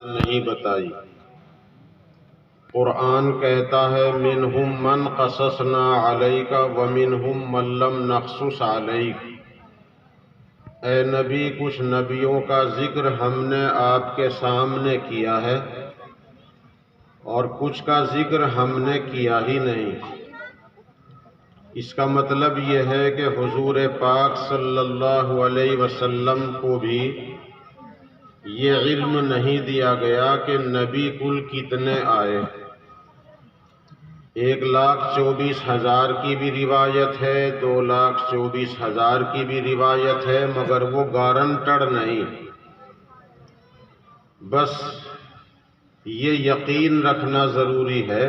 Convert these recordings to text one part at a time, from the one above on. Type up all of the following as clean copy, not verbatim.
نہیں بتائی۔ قرآن کہتا ہے منہم من قصصنا علیک ومنہم من لم نقصص علیک۔ اے نبی، کچھ نبیوں کا ذکر ہم نے آپ کے سامنے کیا ہے اور کچھ کا ذکر ہم نے کیا ہی نہیں۔ اس کا مطلب یہ ہے کہ حضور پاک صلی اللہ علیہ وسلم کو بھی یہ علم نہیں دیا گیا کہ نبی کل کتنے آئے۔ 1,24,000 کی بھی روایت ہے، 2,24,000 کی بھی روایت ہے، مگر وہ گارنٹڈ نہیں۔ بس یہ یقین رکھنا ضروری ہے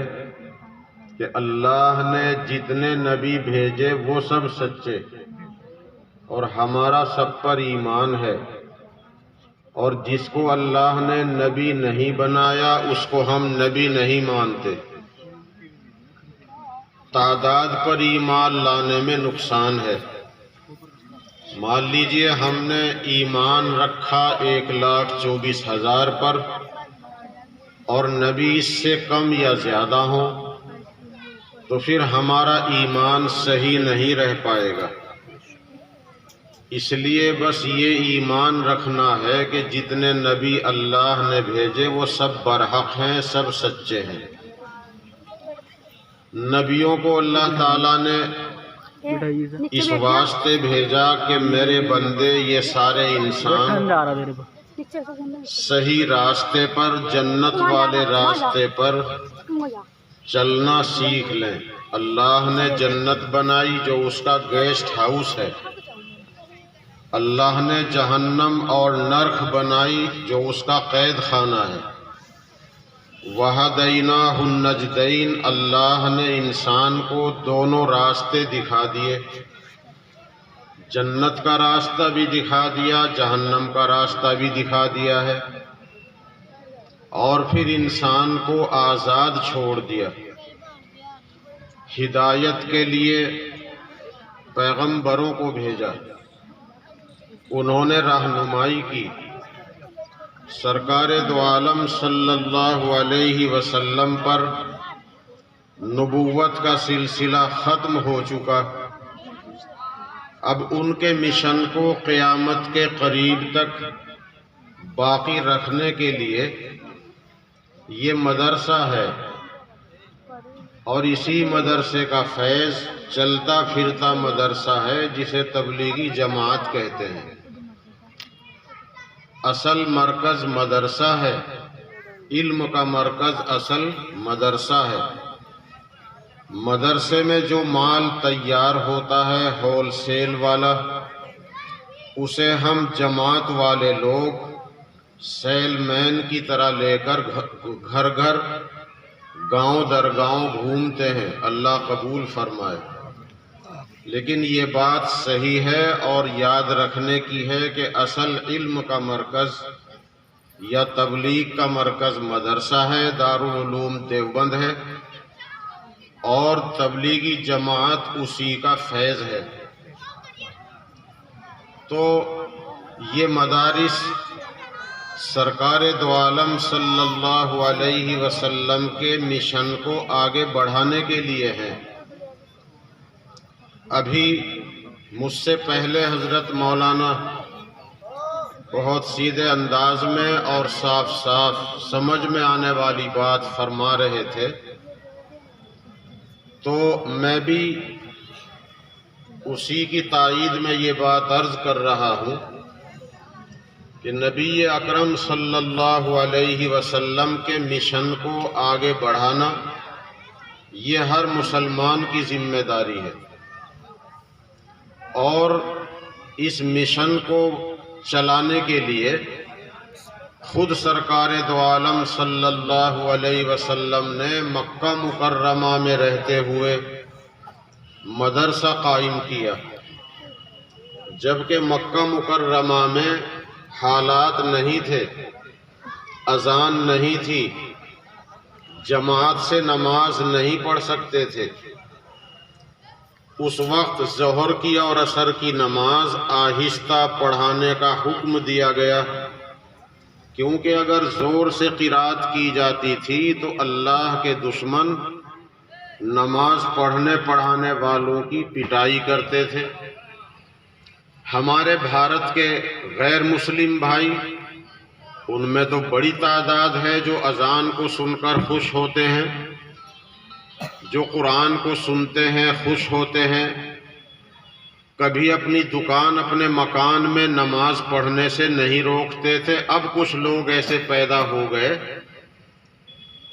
کہ اللہ نے جتنے نبی بھیجے وہ سب سچے، اور ہمارا سب پر ایمان ہے، اور جس کو اللہ نے نبی نہیں بنایا اس کو ہم نبی نہیں مانتے۔ تعداد پر ایمان لانے میں نقصان ہے۔ مان لیجئے ہم نے ایمان رکھا 1,24,000 پر اور نبی اس سے کم یا زیادہ ہوں تو پھر ہمارا ایمان صحیح نہیں رہ پائے گا۔ اس لیے بس یہ ایمان رکھنا ہے کہ جتنے نبی اللہ نے بھیجے وہ سب برحق ہیں، سب سچے ہیں۔ نبیوں کو اللہ تعالیٰ نے اس واسطے بھیجا کہ میرے بندے یہ سارے انسان صحیح راستے پر، جنت والے راستے پر چلنا سیکھ لیں۔ اللہ نے جنت بنائی جو اس کا گیسٹ ہاؤس ہے، اللہ نے جہنم اور نرک بنائی جو اس کا قید خانہ ہے۔ وَهَدَيْنَاهُ النَّجْدَيْنِ، اللہ نے انسان کو دونوں راستے دکھا دیے، جنت کا راستہ بھی دکھا دیا، جہنم کا راستہ بھی دکھا دیا ہے، اور پھر انسان کو آزاد چھوڑ دیا۔ ہدایت کے لیے پیغمبروں کو بھیجا، انہوں نے رہنمائی کی۔ سرکار دو عالم صلی اللہ علیہ وسلم پر نبوت کا سلسلہ ختم ہو چکا، اب ان کے مشن کو قیامت کے قریب تک باقی رکھنے کے لیے یہ مدرسہ ہے، اور اسی مدرسے کا فیض چلتا پھرتا مدرسہ ہے جسے تبلیغی جماعت کہتے ہیں۔ اصل مرکز مدرسہ ہے، علم کا مرکز اصل مدرسہ ہے۔ مدرسے میں جو مال تیار ہوتا ہے ہول سیل والا، اسے ہم جماعت والے لوگ سیل مین کی طرح لے کر گھر گھر، گاؤں در گاؤں گھومتے ہیں۔ اللہ قبول فرمائے۔ لیکن یہ بات صحیح ہے اور یاد رکھنے کی ہے کہ اصل علم کا مرکز یا تبلیغ کا مرکز مدرسہ ہے، دارالعلوم دیوبند ہے، اور تبلیغی جماعت اسی کا فیض ہے۔ تو یہ مدارس سرکار دو عالم صلی اللہ علیہ وسلم کے مشن کو آگے بڑھانے کے لیے ہیں۔ ابھی مجھ سے پہلے حضرت مولانا بہت سیدھے انداز میں اور صاف صاف سمجھ میں آنے والی بات فرما رہے تھے، تو میں بھی اسی کی تائید میں یہ بات عرض کر رہا ہوں کہ نبی اکرم صلی اللہ علیہ وسلم کے مشن کو آگے بڑھانا یہ ہر مسلمان کی ذمہ داری ہے، اور اس مشن کو چلانے کے لیے خود سرکار دو عالم صلی اللہ علیہ وسلم نے مکہ مکرمہ میں رہتے ہوئے مدرسہ قائم کیا، جبکہ مکہ مکرمہ میں حالات نہیں تھے، اذان نہیں تھی، جماعت سے نماز نہیں پڑھ سکتے تھے۔ اس وقت ظہر کی اور عصر کی نماز آہستہ پڑھانے کا حکم دیا گیا کیونکہ اگر زور سے قرات کی جاتی تھی تو اللہ کے دشمن نماز پڑھنے پڑھانے والوں کی پٹائی کرتے تھے۔ ہمارے بھارت کے غیر مسلم بھائی، ان میں تو بڑی تعداد ہے جو اذان کو سن کر خوش ہوتے ہیں، جو قرآن کو سنتے ہیں خوش ہوتے ہیں، کبھی اپنی دکان اپنے مکان میں نماز پڑھنے سے نہیں روکتے تھے۔ اب کچھ لوگ ایسے پیدا ہو گئے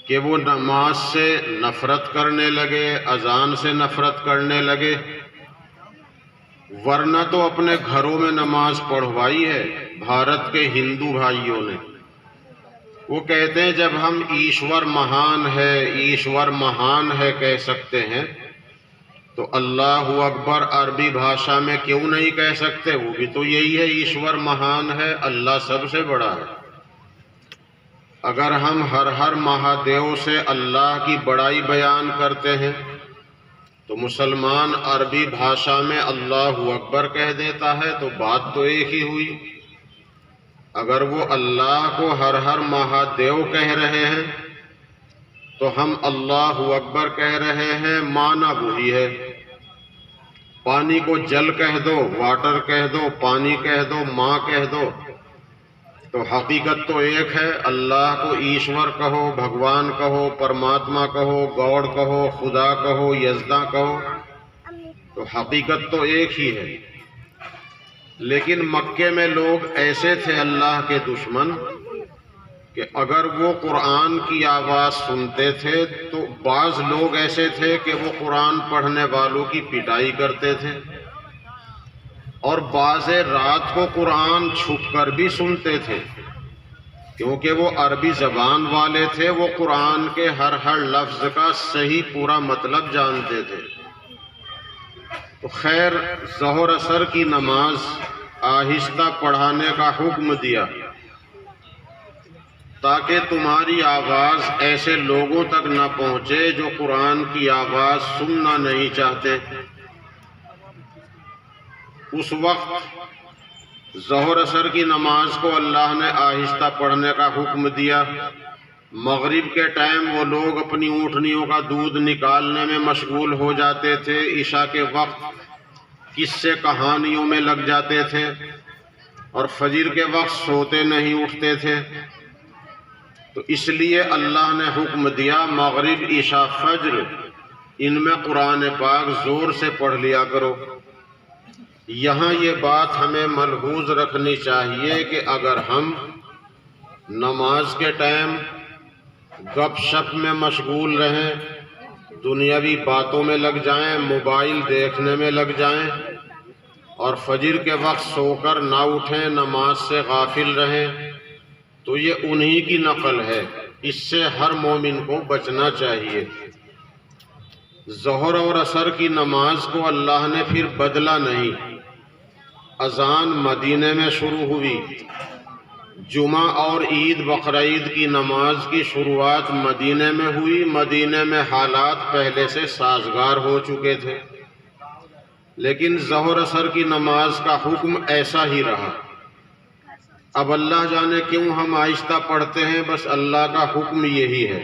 کہ وہ نماز سے نفرت کرنے لگے، اذان سے نفرت کرنے لگے، ورنہ تو اپنے گھروں میں نماز پڑھوائی ہے بھارت کے ہندو بھائیوں نے۔ وہ کہتے ہیں جب ہم ایشور مہان ہے کہہ سکتے ہیں تو اللہ اکبر عربی بھاشا میں کیوں نہیں کہہ سکتے؟ وہ بھی تو یہی ہے، ایشور مہان ہے، اللہ سب سے بڑا ہے۔ اگر ہم ہر مہادیو سے اللہ کی بڑائی بیان کرتے ہیں تو مسلمان عربی بھاشا میں اللہ اکبر کہہ دیتا ہے تو بات تو ایک ہی ہوئی۔ اگر وہ اللہ کو ہر مہادیو کہہ رہے ہیں تو ہم اللہ اکبر کہہ رہے ہیں، معنی وہی ہے۔ پانی کو جل کہہ دو، واٹر کہہ دو، پانی کہہ دو، ماں کہہ دو، تو حقیقت تو ایک ہے۔ اللہ کو ایشور کہو، بھگوان کہو، پرماتما کہو، گاڈ کہو، خدا کہو، یزداں کہو، تو حقیقت تو ایک ہی ہے۔ لیکن مکے میں لوگ ایسے تھے اللہ کے دشمن کہ اگر وہ قرآن کی آواز سنتے تھے تو بعض لوگ ایسے تھے کہ وہ قرآن پڑھنے والوں کی پٹائی کرتے تھے، اور بعض رات کو قرآن چھپ کر بھی سنتے تھے، کیونکہ وہ عربی زبان والے تھے، وہ قرآن کے ہر لفظ کا صحیح پورا مطلب جانتے تھے۔ تو خیر، ظہر اثر کی نماز آہستہ پڑھانے کا حکم دیا تاکہ تمہاری آواز ایسے لوگوں تک نہ پہنچے جو قرآن کی آواز سننا نہیں چاہتے۔ اس وقت ظہر اثر کی نماز کو اللہ نے آہستہ پڑھنے کا حکم دیا۔ مغرب کے ٹائم وہ لوگ اپنی اونٹنیوں کا دودھ نکالنے میں مشغول ہو جاتے تھے، عشاء کے وقت قصے کہانیوں میں لگ جاتے تھے، اور فجر کے وقت سوتے نہیں اٹھتے تھے۔ تو اس لیے اللہ نے حکم دیا مغرب عشاء فجر ان میں قرآن پاک زور سے پڑھ لیا کرو۔ یہاں یہ بات ہمیں ملحوظ رکھنی چاہیے کہ اگر ہم نماز کے ٹائم گپ شپ میں مشغول رہیں، دنیاوی باتوں میں لگ جائیں، موبائل دیکھنے میں لگ جائیں، اور فجر کے وقت سو کر نہ اٹھیں، نماز سے غافل رہیں، تو یہ انہی کی نقل ہے۔ اس سے ہر مومن کو بچنا چاہیے۔ ظہر اور عصر کی نماز کو اللہ نے پھر بدلا نہیں۔ اذان مدینے میں شروع ہوئی، جمعہ اور عید بقرعید کی نماز کی شروعات مدینے میں ہوئی۔ مدینے میں حالات پہلے سے سازگار ہو چکے تھے، لیکن ظہر عصر کی نماز کا حکم ایسا ہی رہا۔ اب اللہ جانے کیوں ہم آہستہ پڑھتے ہیں، بس اللہ کا حکم یہی ہے۔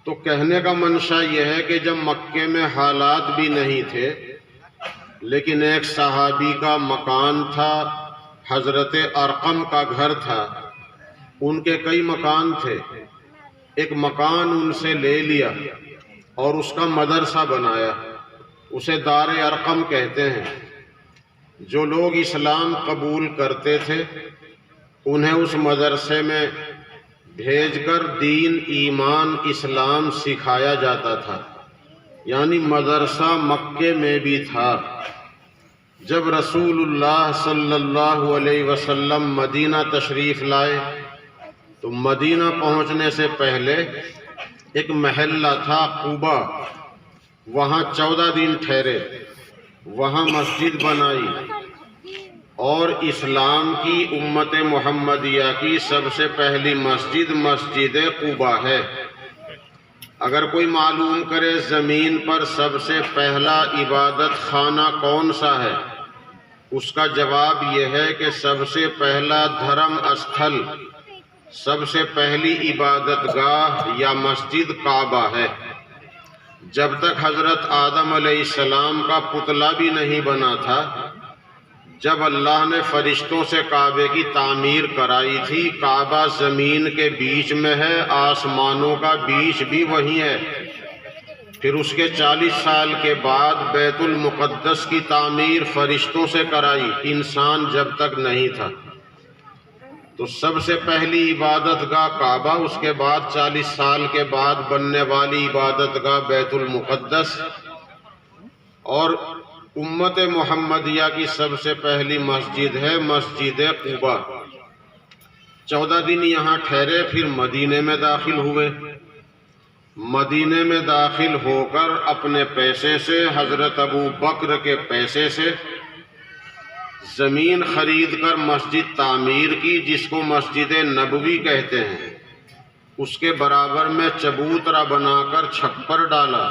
تو کہنے کا منشا یہ ہے کہ جب مکے میں حالات بھی نہیں تھے، لیکن ایک صحابی کا مکان تھا، حضرت ارقم کا گھر تھا، ان کے کئی مکان تھے، ایک مکان ان سے لے لیا اور اس کا مدرسہ بنایا، اسے دار ارقم کہتے ہیں۔ جو لوگ اسلام قبول کرتے تھے انہیں اس مدرسے میں بھیج کر دین، ایمان، اسلام سکھایا جاتا تھا، یعنی مدرسہ مکے میں بھی تھا۔ جب رسول اللہ صلی اللہ علیہ وسلم مدینہ تشریف لائے تو مدینہ پہنچنے سے پہلے ایک محلہ تھا قباء، وہاں 14 دن ٹھہرے، وہاں مسجد بنائی، اور اسلام کی امت محمدیہ کی سب سے پہلی مسجد مسجد قباء ہے۔ اگر کوئی معلوم کرے زمین پر سب سے پہلا عبادت خانہ کون سا ہے اس کا جواب یہ ہے کہ سب سے پہلا دھرم استھل، سب سے پہلی عبادت گاہ یا مسجد کعبہ ہے۔ جب تک حضرت آدم علیہ السلام کا پتلا بھی نہیں بنا تھا، جب اللہ نے فرشتوں سے کعبے کی تعمیر کرائی تھی، کعبہ زمین کے بیچ میں ہے، آسمانوں کا بیچ بھی وہی ہے۔ پھر اس کے 40 سال کے بعد بیت المقدس کی تعمیر فرشتوں سے کرائی، انسان جب تک نہیں تھا۔ تو سب سے پہلی عبادت گاہ کعبہ، اس کے بعد 40 سال کے بعد بننے والی عبادت گاہ بیت المقدس، اور امت محمدیہ کی سب سے پہلی مسجد ہے مسجد قباء۔ 14 دن یہاں ٹھہرے، پھر مدینے میں داخل ہوئے۔ مدینے میں داخل ہو کر اپنے پیسے سے، حضرت ابو بکر کے پیسے سے زمین خرید کر مسجد تعمیر کی، جس کو مسجد نبوی کہتے ہیں۔ اس کے برابر میں چبوترا بنا کر چھپر ڈالا،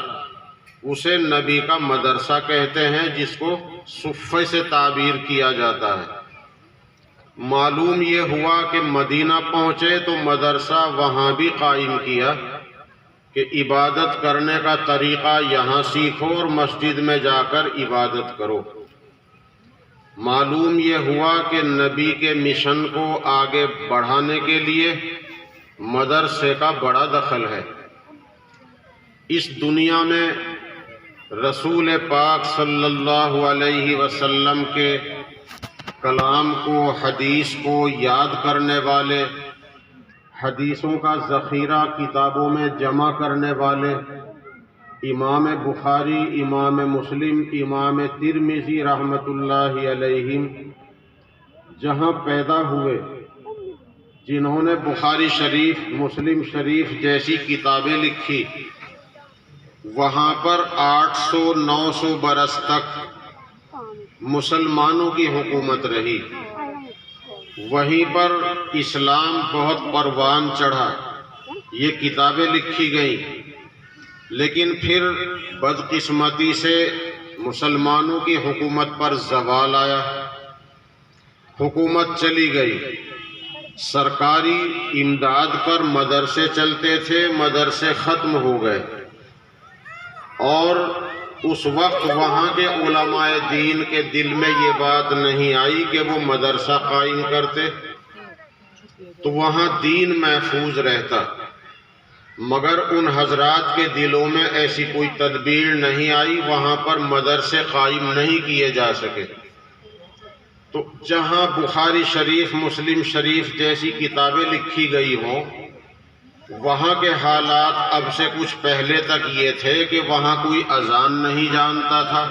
اسے نبی کا مدرسہ کہتے ہیں، جس کو صفے سے تعبیر کیا جاتا ہے۔ معلوم یہ ہوا کہ مدینہ پہنچے تو مدرسہ وہاں بھی قائم کیا کہ عبادت کرنے کا طریقہ یہاں سیکھو اور مسجد میں جا کر عبادت کرو۔ معلوم یہ ہوا کہ نبی کے مشن کو آگے بڑھانے کے لیے مدرسے کا بڑا دخل ہے۔ اس دنیا میں رسول پاک صلی اللہ علیہ وسلم کے کلام کو، حدیث کو یاد کرنے والے، حدیثوں کا ذخیرہ کتابوں میں جمع کرنے والے امام بخاری، امام مسلم، امام ترمذی رحمۃ اللہ علیہم جہاں پیدا ہوئے، جنہوں نے بخاری شریف، مسلم شریف جیسی کتابیں لکھی، وہاں پر 800-900 برس تک مسلمانوں کی حکومت رہی۔ وہیں پر اسلام بہت پروان چڑھا، یہ کتابیں لکھی گئیں، لیکن پھر بدقسمتی سے مسلمانوں کی حکومت پر زوال آیا، حکومت چلی گئی۔ سرکاری امداد پر مدرسے چلتے تھے، مدرسے ختم ہو گئے، اور اس وقت وہاں کے علماء دین کے دل میں یہ بات نہیں آئی کہ وہ مدرسہ قائم کرتے تو وہاں دین محفوظ رہتا، مگر ان حضرات کے دلوں میں ایسی کوئی تدبیر نہیں آئی، وہاں پر مدرسے قائم نہیں کیے جا سکے۔ تو جہاں بخاری شریف، مسلم شریف جیسی کتابیں لکھی گئی ہوں، وہاں کے حالات اب سے کچھ پہلے تک یہ تھے کہ وہاں کوئی اذان نہیں جانتا تھا،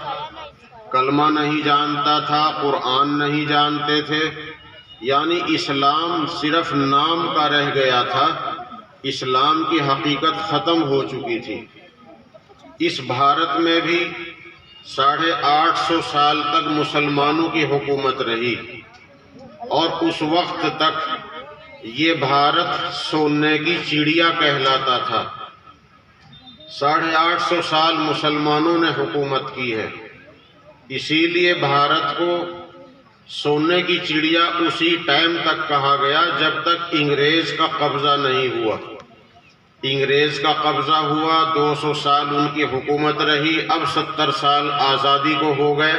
کلمہ نہیں جانتا تھا، قرآن نہیں جانتے تھے، یعنی اسلام صرف نام کا رہ گیا تھا، اسلام کی حقیقت ختم ہو چکی تھی۔ اس بھارت میں بھی 850 سال تک مسلمانوں کی حکومت رہی، اور اس وقت تک یہ بھارت سونے کی چڑیا کہلاتا تھا۔ 850 سال مسلمانوں نے حکومت کی ہے، اسی لیے بھارت کو سونے کی چڑیا اسی ٹائم تک کہا گیا جب تک انگریز کا قبضہ نہیں ہوا۔ انگریز کا قبضہ ہوا، 200 سال ان کی حکومت رہی، اب 70 سال آزادی کو ہو گئے۔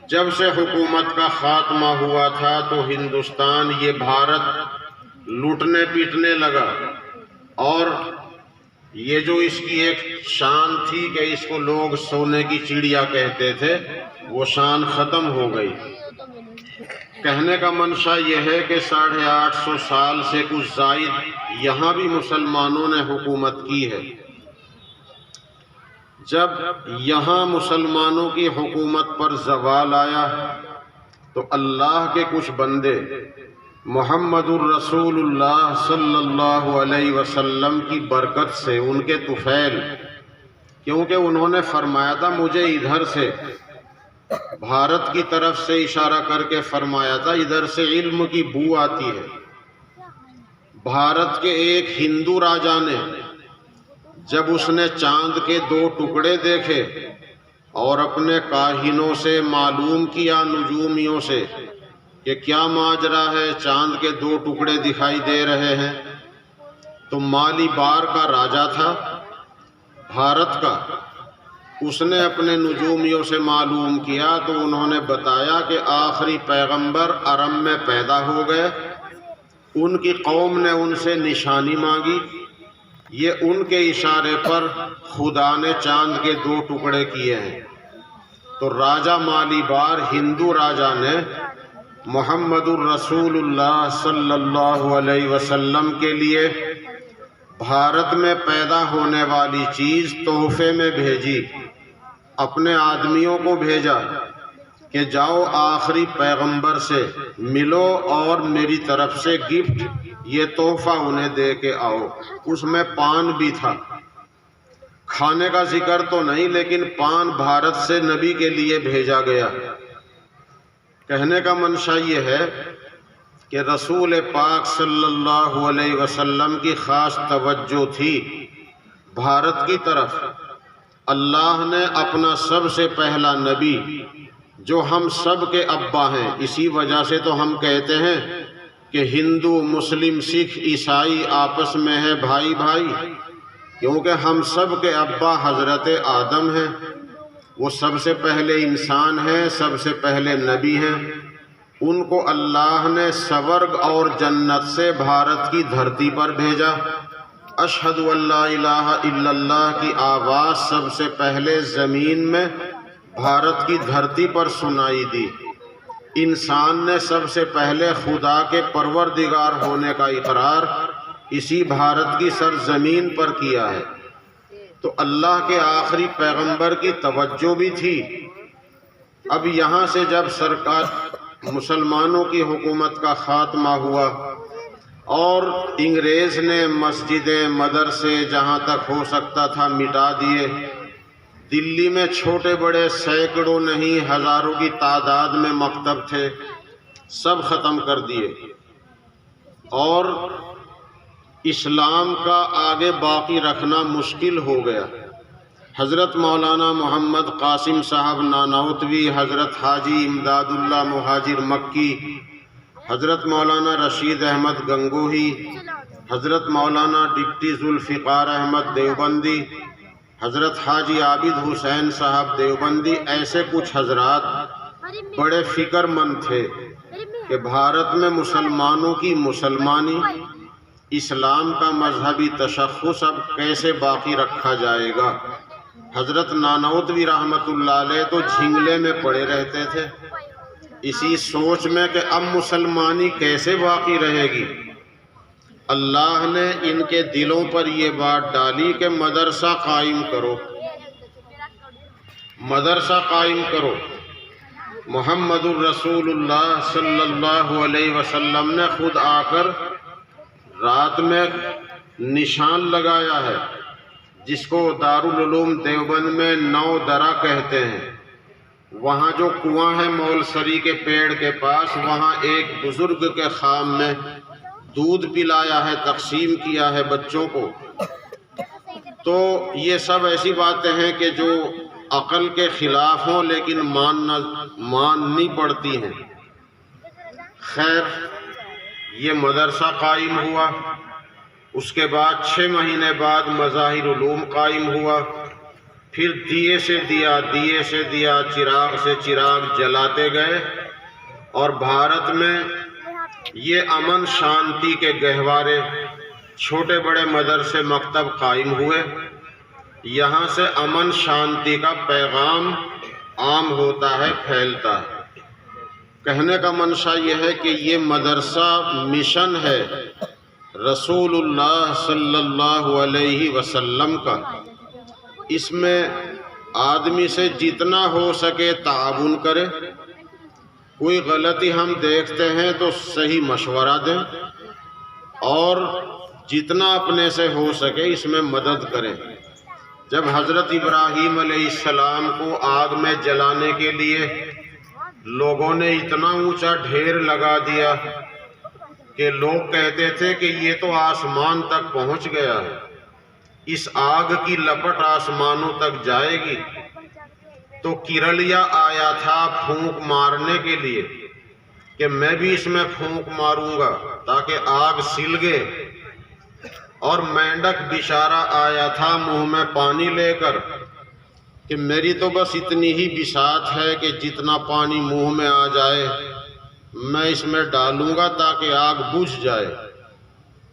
جب سے حکومت کا خاتمہ ہوا تھا تو ہندوستان، یہ بھارت لوٹنے پیٹنے لگا، اور یہ جو اس کی ایک شان تھی کہ اس کو لوگ سونے کی چڑیا کہتے تھے، وہ شان ختم ہو گئی۔ کہنے کا منشا یہ ہے کہ 850 سال سے کچھ زائد یہاں بھی مسلمانوں نے حکومت کی ہے۔ جب یہاں مسلمانوں کی حکومت پر زوال آیا تو اللہ کے کچھ بندے محمد الرسول اللہ صلی اللہ علیہ وسلم کی برکت سے، ان کے طفیل، کیونکہ انہوں نے فرمایا تھا مجھے ادھر سے، بھارت کی طرف سے اشارہ کر کے فرمایا تھا ادھر سے علم کی بو آتی ہے۔ بھارت کے ایک ہندو راجا نے جب اس نے چاند کے 2 ٹکڑے دیکھے اور اپنے کاہنوں سے معلوم کیا، نجومیوں سے، کہ کیا ماجرا ہے، چاند کے 2 ٹکڑے دکھائی دے رہے ہیں۔ تو مالی بار کا راجا تھا بھارت کا، اس نے اپنے نجومیوں سے معلوم کیا تو انہوں نے بتایا کہ آخری پیغمبر ارم میں پیدا ہو گئے۔ ان کی قوم نے ان سے نشانی مانگی، یہ ان کے اشارے پر خدا نے چاند کے 2 ٹکڑے کیے ہیں۔ تو راجہ مالی بار ہندو راجہ نے محمد الرسول اللہ صلی اللہ علیہ وسلم کے لیے بھارت میں پیدا ہونے والی چیز تحفے میں بھیجی، اپنے آدمیوں کو بھیجا کہ جاؤ آخری پیغمبر سے ملو اور میری طرف سے گفٹ یہ تحفہ انہیں دے کے آؤ۔ اس میں پان بھی تھا، کھانے کا ذکر تو نہیں لیکن پان بھارت سے نبی کے لیے بھیجا گیا۔ کہنے کا منشا یہ ہے کہ رسول پاک صلی اللہ علیہ وسلم کی خاص توجہ تھی بھارت کی طرف۔ اللہ نے اپنا سب سے پہلا نبی جو ہم سب کے ابا ہیں، اسی وجہ سے تو ہم کہتے ہیں کہ ہندو، مسلم، سکھ، عیسائی آپس میں ہے بھائی بھائی، کیونکہ ہم سب کے ابا حضرت آدم ہیں، وہ سب سے پہلے انسان ہیں، سب سے پہلے نبی ہیں۔ ان کو اللہ نے سورگ اور جنت سے بھارت کی دھرتی پر بھیجا۔ اشہد ان لا الہ الا اللہ کی آواز سب سے پہلے زمین میں بھارت کی دھرتی پر سنائی دی۔ انسان نے سب سے پہلے خدا کے پروردگار ہونے کا اقرار اسی بھارت کی سرزمین پر کیا ہے۔ تو اللہ کے آخری پیغمبر کی توجہ بھی تھی۔ اب یہاں سے جب سرکار مسلمانوں کی حکومت کا خاتمہ ہوا اور انگریز نے مسجدیں، مدرسے جہاں تک ہو سکتا تھا مٹا دیے، دلی میں چھوٹے بڑے سینکڑوں نہیں ہزاروں کی تعداد میں مکتب تھے، سب ختم کر دیے، اور اسلام کا آگے باقی رکھنا مشکل ہو گیا۔ حضرت مولانا محمد قاسم صاحب نانوتوی، حضرت حاجی امداد اللہ مہاجر مکی، حضرت مولانا رشید احمد گنگوہی، حضرت مولانا ڈپٹی ذوالفقار احمد دیوبندی، حضرت حاجی عابد حسین صاحب دیوبندی، ایسے کچھ حضرات بڑے فکر مند تھے کہ بھارت میں مسلمانوں کی مسلمانی، اسلام کا مذہبی تشخص اب کیسے باقی رکھا جائے گا۔ حضرت نانوتوی رحمت اللہ علیہ تو جھنگلے میں پڑے رہتے تھے اسی سوچ میں کہ اب مسلمانی کیسے باقی رہے گی۔ اللہ نے ان کے دلوں پر یہ بات ڈالی کہ مدرسہ قائم کرو، مدرسہ قائم کرو۔ محمد الرسول اللہ صلی اللہ علیہ وسلم نے خود آ کر رات میں نشان لگایا ہے، جس کو دارالعلوم دیوبند میں 9 درہ کہتے ہیں۔ وہاں جو کنواں ہے مولسری کے پیڑ کے پاس، وہاں ایک بزرگ کے خام میں دودھ پلایا ہے، تقسیم کیا ہے بچوں کو۔ تو یہ سب ایسی باتیں ہیں کہ جو عقل کے خلاف ہوں لیکن ماننی پڑتی ہیں۔ خیر، یہ مدرسہ قائم ہوا، اس کے بعد 6 مہینے بعد مظاہر علوم قائم ہوا، پھر دیے سے دیا، دیے سے دیا، چراغ سے چراغ جلاتے گئے، اور بھارت میں یہ امن شانتی کے گہوارے، چھوٹے بڑے مدرسے، مکتب قائم ہوئے۔ یہاں سے امن شانتی کا پیغام عام ہوتا ہے، پھیلتا ہے۔ کہنے کا منشا یہ ہے کہ یہ مدرسہ مشن ہے رسول اللہ صلی اللہ علیہ وسلم کا۔ اس میں آدمی سے جتنا ہو سکے تعاون کرے، کوئی غلطی ہم دیکھتے ہیں تو صحیح مشورہ دیں، اور جتنا اپنے سے ہو سکے اس میں مدد کریں۔ جب حضرت ابراہیم علیہ السلام کو آگ میں جلانے کے لیے لوگوں نے اتنا اونچا ڈھیر لگا دیا کہ لوگ کہتے تھے کہ یہ تو آسمان تک پہنچ گیا ہے، اس آگ کی لپٹ آسمانوں تک جائے گی، تو کرلیا آیا تھا پھونک مارنے کے لیے کہ میں بھی اس میں پھونک ماروں گا تاکہ آگ سلگے، اور مینڈک بیچارہ آیا تھا منہ میں پانی لے کر کہ میری تو بس اتنی ہی بساط ہے کہ جتنا پانی منہ میں آ جائے میں اس میں ڈالوں گا تاکہ آگ بجھ جائے۔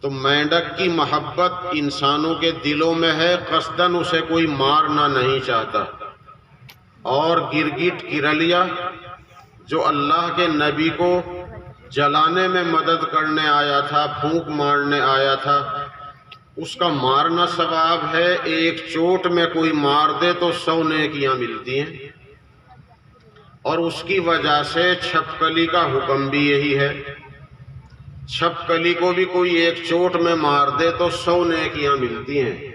تو مینڈک کی محبت انسانوں کے دلوں میں ہے، قصداً اسے کوئی مارنا نہیں چاہتا۔ اور گرگٹ کرلیا جو اللہ کے نبی کو جلانے میں مدد کرنے آیا تھا، پھونک مارنے آیا تھا، اس کا مارنا ثواب ہے۔ ایک چوٹ میں کوئی مار دے تو 100 نیکیاں ملتی ہیں، اور اس کی وجہ سے چھپکلی کا حکم بھی یہی ہے۔ چھپکلی کو بھی کوئی ایک چوٹ میں مار دے تو 100 نیکیاں ملتی ہیں۔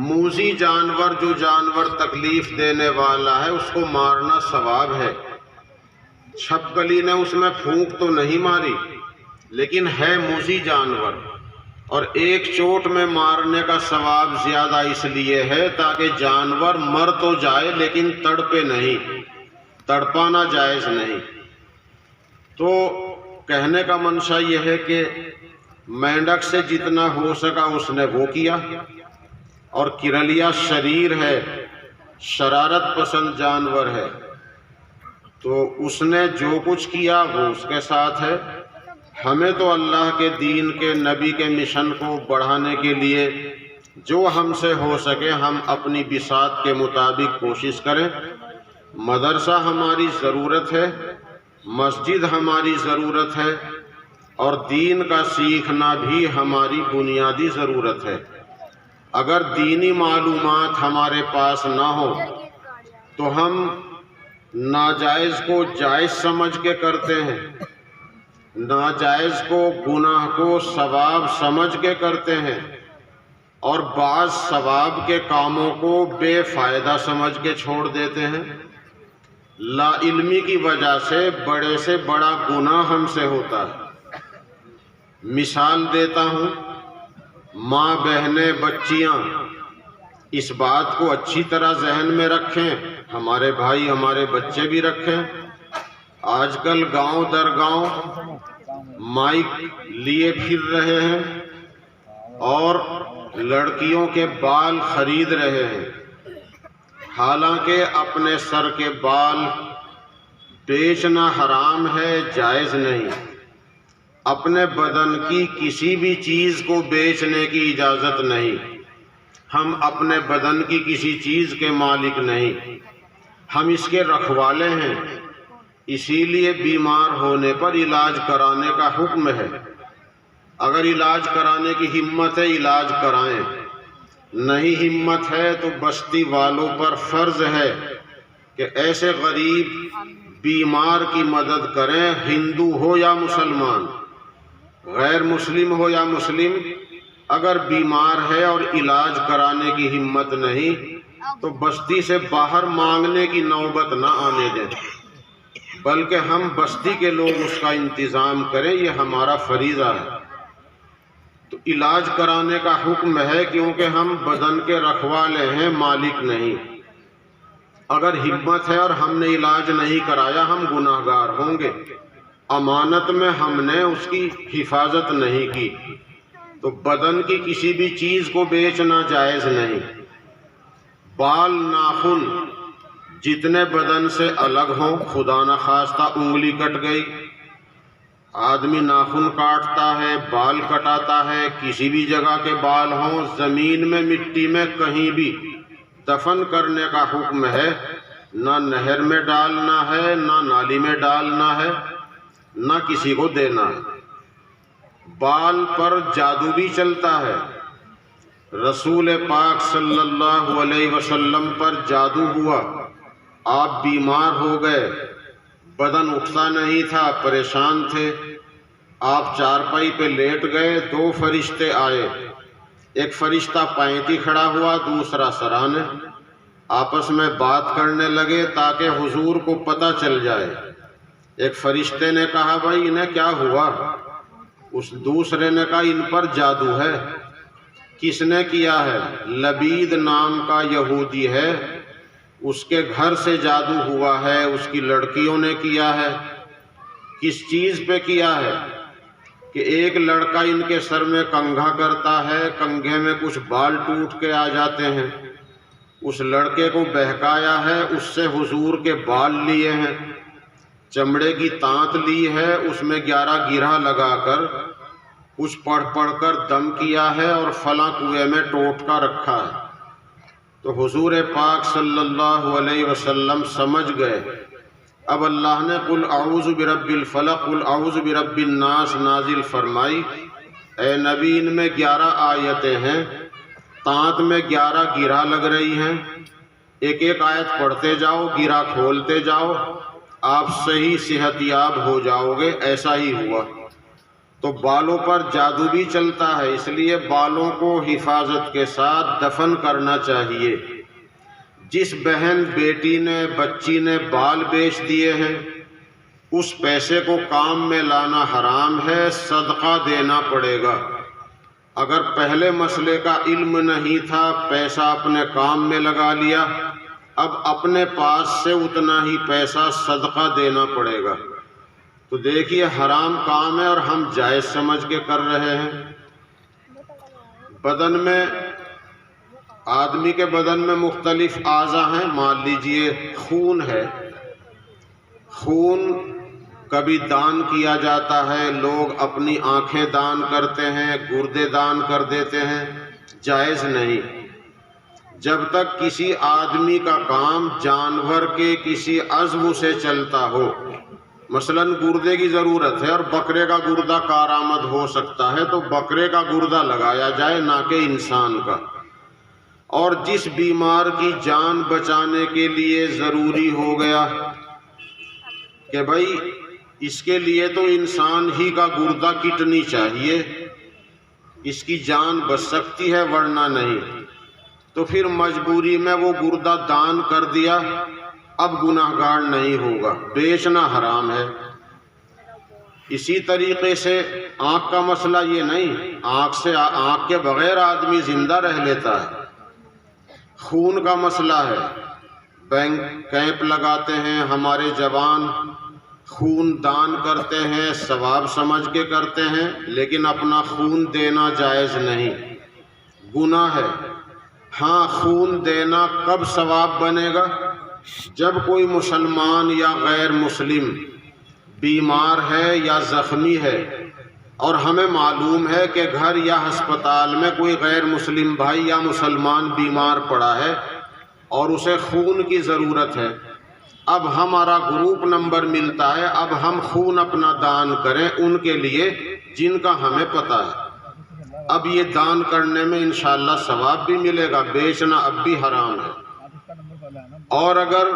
موذی جانور جو جانور تکلیف دینے والا ہے اس کو مارنا ثواب ہے۔ چھپکلی نے اس میں پھونک تو نہیں ماری لیکن ہے موذی جانور، اور ایک چوٹ میں مارنے کا ثواب زیادہ اس لیے ہے تاکہ جانور مر تو جائے لیکن تڑپے نہیں، تڑپانا جائز نہیں۔ تو کہنے کا منشا یہ ہے کہ مینڈک سے جتنا ہو سکا اس نے وہ کیا، اور کرلیا شریر ہے، شرارت پسند جانور ہے، تو اس نے جو کچھ کیا وہ اس کے ساتھ ہے۔ ہمیں تو اللہ کے دین کے نبی کے مشن کو بڑھانے کے لیے جو ہم سے ہو سکے ہم اپنی بساط کے مطابق کوشش کریں۔ مدرسہ ہماری ضرورت ہے، مسجد ہماری ضرورت ہے، اور دین کا سیکھنا بھی ہماری بنیادی ضرورت ہے۔ اگر دینی معلومات ہمارے پاس نہ ہو تو ہم ناجائز کو جائز سمجھ کے کرتے ہیں، ناجائز کو، گناہ کو ثواب سمجھ کے کرتے ہیں، اور بعض ثواب کے کاموں کو بے فائدہ سمجھ کے چھوڑ دیتے ہیں۔ لا علمی کی وجہ سے بڑا گناہ ہم سے ہوتا ہے۔ مثال دیتا ہوں، ماں بہنیں بچیاں اس بات کو اچھی طرح ذہن میں رکھیں، ہمارے بھائی ہمارے بچے بھی رکھیں۔ آج کل گاؤں در گاؤں مائک لیے پھر رہے ہیں اور لڑکیوں کے بال خرید رہے ہیں، حالانکہ اپنے سر کے بال بیچنا حرام ہے، جائز نہیں۔ اپنے بدن کی کسی بھی چیز کو بیچنے کی اجازت نہیں، ہم اپنے بدن کی کسی چیز کے مالک نہیں، ہم اس کے رکھوالے ہیں۔ اسی لیے بیمار ہونے پر علاج کرانے کا حکم ہے۔ اگر علاج کرانے کی ہمت ہے علاج کرائیں، نہیں ہمت ہے تو بستی والوں پر فرض ہے کہ ایسے غریب بیمار کی مدد کریں، ہندو ہو یا مسلمان، غیر مسلم ہو یا مسلم۔ اگر بیمار ہے اور علاج کرانے کی ہمت نہیں تو بستی سے باہر مانگنے کی نوبت نہ آنے دیں، بلکہ ہم بستی کے لوگ اس کا انتظام کریں، یہ ہمارا فریضہ ہے۔ تو علاج کرانے کا حکم ہے کیونکہ ہم بدن کے رکھوالے ہیں، مالک نہیں۔ اگر ہمت ہے اور ہم نے علاج نہیں کرایا ہم گناہ گار ہوں گے، امانت میں ہم نے اس کی حفاظت نہیں کی۔ تو بدن کی کسی بھی چیز کو بیچنا جائز نہیں۔ بال ناخن جتنے بدن سے الگ ہوں، خدا نخواستہ انگلی کٹ گئی، آدمی ناخن کاٹتا ہے، بال کٹاتا ہے، کسی بھی جگہ کے بال ہوں، زمین میں مٹی میں کہیں بھی دفن کرنے کا حکم ہے۔ نہ نہر میں ڈالنا ہے، نہ نالی میں ڈالنا ہے، نہ کسی کو دینا ہے۔ بال پر جادو بھی چلتا ہے، رسول پاک صلی اللہ علیہ وسلم پر جادو ہوا، آپ بیمار ہو گئے، بدن اٹھتا نہیں تھا، پریشان تھے، آپ چارپائی پہ لیٹ گئے، 2 فرشتے آئے، ایک فرشتہ پینتی کھڑا ہوا، دوسرا سرانے، آپس میں بات کرنے لگے تاکہ حضور کو پتہ چل جائے۔ ایک فرشتے نے کہا بھائی انہیں کیا ہوا؟ اس دوسرے نے کہا ان پر جادو ہے۔ کس نے کیا ہے؟ لبید نام کا یہودی ہے، اس کے گھر سے جادو ہوا ہے، اس کی لڑکیوں نے کیا ہے۔ کس چیز پہ کیا ہے؟ کہ ایک لڑکا ان کے سر میں کنگھا کرتا ہے، کنگھے میں کچھ بال ٹوٹ کے آ جاتے ہیں، اس لڑکے کو بہکایا ہے، اس سے حضور کے بال لیے ہیں، چمڑے کی تانت لی ہے، اس میں 11 گرہ لگا کر کچھ پڑھ کر دم کیا ہے اور فلاں کنویں میں ٹوٹکا رکھا ہے۔ تو حضور پاک صلی اللہ علیہ وسلم سمجھ گئے۔ اب اللہ نے قل اعوذ برب الفلق قل اعوذ برب الناس نازل فرمائی، اے نبی ان میں 11 آیتیں ہیں، تانت میں 11 گرہ لگ رہی ہیں، ایک ایک آیت پڑھتے جاؤ، گرہ کھولتے جاؤ، آپ صحیح صحت یاب ہو جاؤ گے۔ ایسا ہی ہوا۔ تو بالوں پر جادو بھی چلتا ہے، اس لیے بالوں کو حفاظت کے ساتھ دفن کرنا چاہیے۔ جس بہن بیٹی نے بچی نے بال بیچ دیے ہیں، اس پیسے کو کام میں لانا حرام ہے، صدقہ دینا پڑے گا۔ اگر پہلے مسئلے کا علم نہیں تھا، پیسہ اپنے کام میں لگا لیا، اب اپنے پاس سے اتنا ہی پیسہ صدقہ دینا پڑے گا۔ تو دیکھیے حرام کام ہے اور ہم جائز سمجھ کے کر رہے ہیں۔ بدن میں، آدمی کے بدن میں مختلف اعضاء ہیں، مان لیجئے خون ہے، خون کبھی دان کیا جاتا ہے، لوگ اپنی آنکھیں دان کرتے ہیں، گردے دان کر دیتے ہیں، جائز نہیں۔ جب تک کسی آدمی کا کام جانور کے کسی عضو سے چلتا ہو، مثلا گردے کی ضرورت ہے اور بکرے کا گردہ کارآمد ہو سکتا ہے تو بکرے کا گردہ لگایا جائے، نہ کہ انسان کا۔ اور جس بیمار کی جان بچانے کے لیے ضروری ہو گیا کہ بھائی اس کے لیے تو انسان ہی کا گردہ کٹنی چاہیے، اس کی جان بچ سکتی ہے ورنہ نہیں، تو پھر مجبوری میں وہ گردہ دان کر دیا، اب گناہگار نہیں ہوگا، بیچنا حرام ہے۔ اسی طریقے سے آنکھ کا مسئلہ یہ نہیں، آنکھ کے بغیر آدمی زندہ رہ لیتا ہے۔ خون کا مسئلہ ہے، بینک کیمپ لگاتے ہیں، ہمارے جوان خون دان کرتے ہیں، ثواب سمجھ کے کرتے ہیں، لیکن اپنا خون دینا جائز نہیں، گناہ ہے۔ ہاں، خون دینا کب ثواب بنے گا؟ جب کوئی مسلمان یا غیر مسلم بیمار ہے یا زخمی ہے اور ہمیں معلوم ہے کہ گھر یا ہسپتال میں کوئی غیر مسلم بھائی یا مسلمان بیمار پڑا ہے اور اسے خون کی ضرورت ہے، اب ہمارا گروپ نمبر ملتا ہے، اب ہم خون اپنا دان کریں ان کے لیے جن کا ہمیں پتہ ہے، اب یہ دان کرنے میں انشاءاللہ ثواب بھی ملے گا، بیچنا اب بھی حرام ہے۔ اور اگر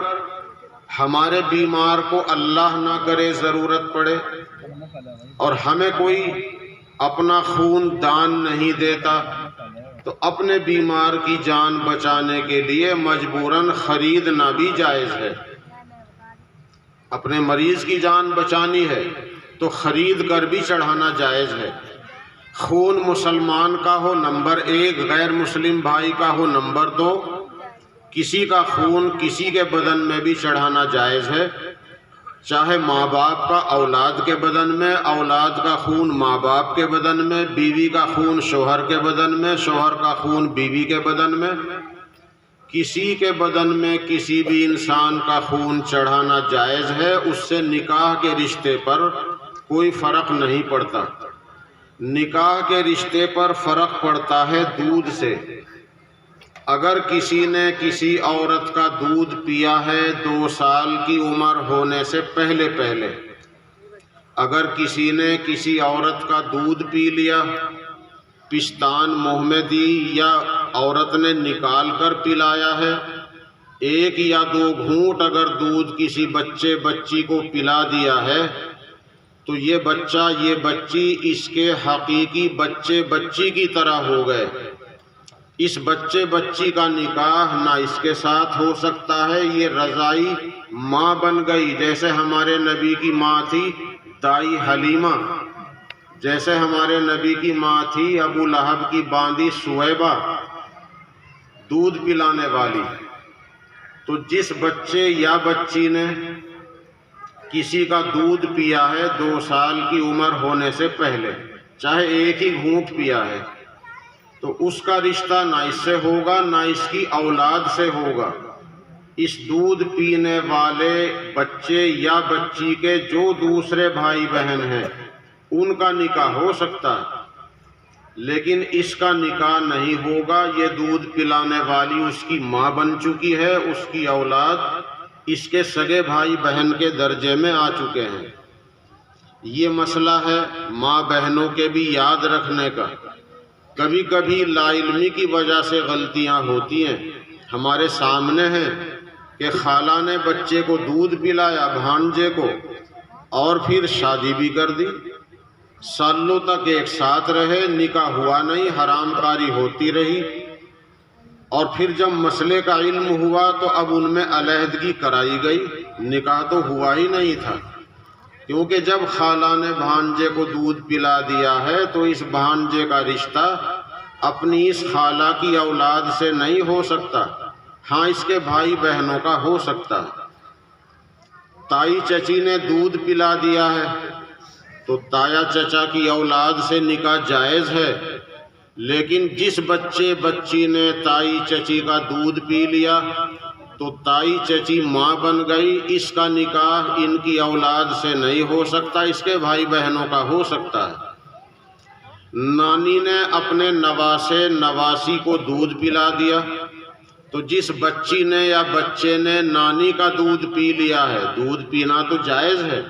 ہمارے بیمار کو اللہ نہ کرے ضرورت پڑے اور ہمیں کوئی اپنا خون دان نہیں دیتا، تو اپنے بیمار کی جان بچانے کے لیے مجبوراً خریدنا بھی جائز ہے۔ اپنے مریض کی جان بچانی ہے تو خرید کر بھی چڑھانا جائز ہے۔ خون مسلمان کا ہو نمبر 1، غیر مسلم بھائی کا ہو نمبر 2، کسی کا خون کسی کے بدن میں بھی چڑھانا جائز ہے، چاہے ماں باپ کا اولاد کے بدن میں، اولاد کا خون ماں باپ کے بدن میں، بیوی کا خون شوہر کے بدن میں، شوہر کا خون بیوی کے بدن میں، کسی کے بدن میں کسی بھی انسان کا خون چڑھانا جائز ہے، اس سے نکاح کے رشتے پر کوئی فرق نہیں پڑتا۔ نکاح کے رشتے پر فرق پڑتا ہے دودھ سے۔ اگر کسی نے کسی عورت کا دودھ پیا ہے 2 سال کی عمر ہونے سے پہلے، اگر کسی نے کسی عورت کا دودھ پی لیا، پستان منہ میں دی یا عورت نے نکال کر پلایا ہے، 1 یا 2 گھونٹ اگر دودھ کسی بچی کو پلا دیا ہے، تو یہ بچہ یہ بچی اس کے حقیقی بچی کی طرح ہو گئے۔ اس بچی کا نکاح نہ اس کے ساتھ ہو سکتا ہے، یہ رضائی ماں بن گئی، جیسے ہمارے نبی کی ماں تھی دائی حلیمہ، جیسے ہمارے نبی کی ماں تھی ابو لہب کی باندی سویبہ، دودھ پلانے والی۔ تو تو جس بچے یا بچی نے کسی کا دودھ پیا ہے 2 سال کی عمر ہونے سے پہلے، چاہے ایک ہی گھونٹ پیا ہے، تو اس کا رشتہ نہ اس سے ہوگا نہ اس کی اولاد سے ہوگا۔ اس دودھ پینے والے بچے یا بچی کے جو دوسرے بھائی بہن ہیں ان کا نکاح ہو سکتا ہے، لیکن اس کا نکاح نہیں ہوگا۔ یہ دودھ پلانے والی اس کی ماں بن چکی ہے، اس کی اولاد اس کے سگے بھائی بہن کے درجے میں آ چکے ہیں۔ یہ مسئلہ ہے ماں بہنوں کے بھی یاد رکھنے کا۔ کبھی کبھی لا علمی کی وجہ سے غلطیاں ہوتی ہیں۔ ہمارے سامنے ہیں کہ خالہ نے بچے کو دودھ پلایا، بھانجے کو، اور پھر شادی بھی کر دی، سالوں تک ایک ساتھ رہے، نکاح ہوا نہیں، حرام کاری ہوتی رہی، اور پھر جب مسئلے کا علم ہوا تو اب ان میں علیحدگی کرائی گئی، نکاح تو ہوا ہی نہیں تھا، کیونکہ جب خالہ نے بھانجے کو دودھ پلا دیا ہے تو اس بھانجے کا رشتہ اپنی اس خالہ کی اولاد سے نہیں ہو سکتا، ہاں اس کے بھائی بہنوں کا ہو سکتا ہے۔ تائی چچی نے دودھ پلا دیا ہے تو تایا چچا کی اولاد سے نکاح جائز ہے، لیکن جس بچے بچی نے تائی چچی کا دودھ پی لیا تو تائی چچی ماں بن گئی، اس کا نکاح ان کی اولاد سے نہیں ہو سکتا، اس کے بھائی بہنوں کا ہو سکتا ہے۔ نانی نے اپنے نواسے نواسی کو دودھ پلا دیا تو جس بچی نے یا بچے نے نانی کا دودھ پی لیا ہے، دودھ پینا تو جائز ہے،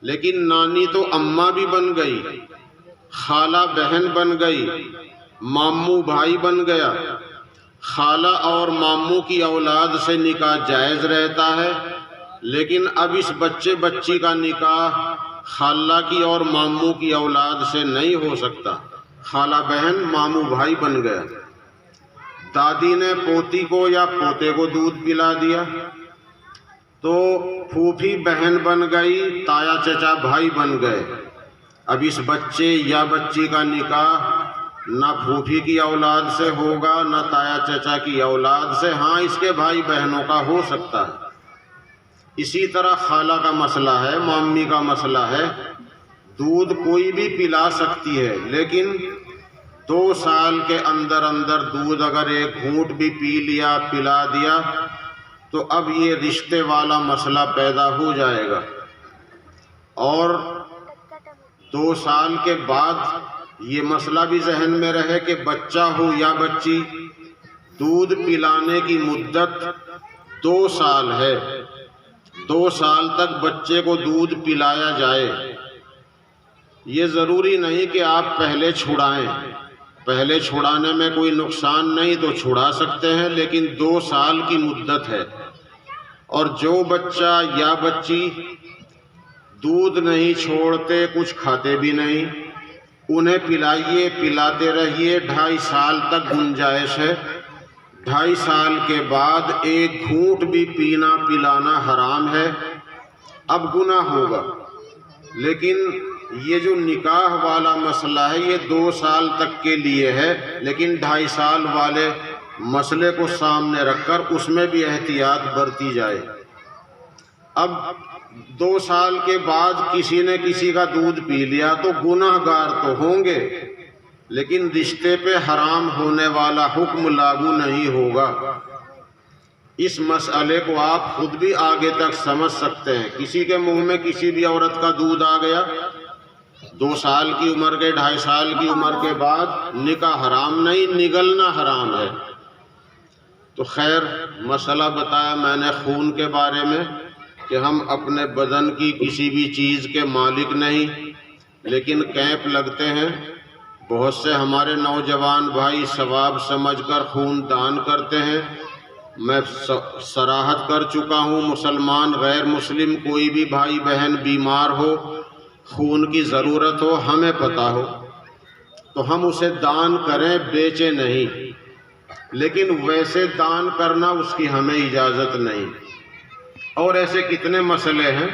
لیکن نانی تو اماں بھی بن گئی، خالہ بہن بن گئی، ماموں بھائی بن گیا۔ خالہ اور ماموں کی اولاد سے نکاح جائز رہتا ہے، لیکن اب اس بچے بچی کا نکاح خالہ کی اور ماموں کی اولاد سے نہیں ہو سکتا، خالہ بہن ماموں بھائی بن گیا۔ دادی نے پوتی کو یا پوتے کو دودھ پلا دیا تو پھوپھی بہن بن گئی، تایا چچا بھائی بن گئے۔ اب اس بچے یا بچی کا نکاح نہ پھوپھی کی اولاد سے ہوگا نہ تایا چچا کی اولاد سے، ہاں اس کے بھائی بہنوں کا ہو سکتا ہے۔ اسی طرح خالہ کا مسئلہ ہے، مامی کا مسئلہ ہے، دودھ کوئی بھی پلا سکتی ہے، لیکن 2 سال کے اندر اندر دودھ اگر ایک گھونٹ بھی پی لیا، پلا دیا، تو اب یہ رشتے والا مسئلہ پیدا ہو جائے گا، اور 2 سال کے بعد یہ مسئلہ بھی ذہن میں رہے کہ بچہ ہو یا بچی، دودھ پلانے کی مدت 2 سال ہے، 2 سال تک بچے کو دودھ پلایا جائے۔ یہ ضروری نہیں کہ آپ پہلے چھڑائیں، پہلے چھڑانے میں کوئی نقصان نہیں تو چھڑا سکتے ہیں، لیکن 2 سال کی مدت ہے، اور جو بچہ یا بچی دودھ نہیں چھوڑتے، کچھ کھاتے بھی نہیں، انہیں پلائیے، پلاتے رہیے، 2.5 سال تک گنجائش ہے۔ 2.5 سال کے بعد ایک گھونٹ بھی پینا پلانا حرام ہے، اب گناہ ہوگا۔ لیکن یہ جو نکاح والا مسئلہ ہے یہ 2 سال تک کے لیے ہے، لیکن 2.5 سال والے مسئلے کو سامنے رکھ کر اس میں بھی احتیاط برتی جائے۔ اب 2 سال کے بعد کسی نے کسی کا دودھ پی لیا تو گناہ گار تو ہوں گے، لیکن رشتے پہ حرام ہونے والا حکم لاگو نہیں ہوگا۔ اس مسئلے کو آپ خود بھی آگے تک سمجھ سکتے ہیں۔ کسی کے منہ میں کسی بھی عورت کا دودھ آ گیا، 2 سال کی عمر کے 2.5 سال کی عمر کے بعد نکاح حرام نہیں، نگلنا حرام ہے۔ تو خیر مسئلہ بتایا میں نے خون کے بارے میں کہ ہم اپنے بدن کی کسی بھی چیز کے مالک نہیں، لیکن کیمپ لگتے ہیں، بہت سے ہمارے نوجوان بھائی ثواب سمجھ کر خون دان کرتے ہیں۔ میں صراحت کر چکا ہوں، مسلمان غیر مسلم کوئی بھی بھائی بہن بیمار ہو، خون کی ضرورت ہو، ہمیں پتہ ہو تو ہم اسے دان کریں، بیچیں نہیں، لیکن ویسے دان کرنا اس کی ہمیں اجازت نہیں۔ اور ایسے کتنے مسئلے ہیں،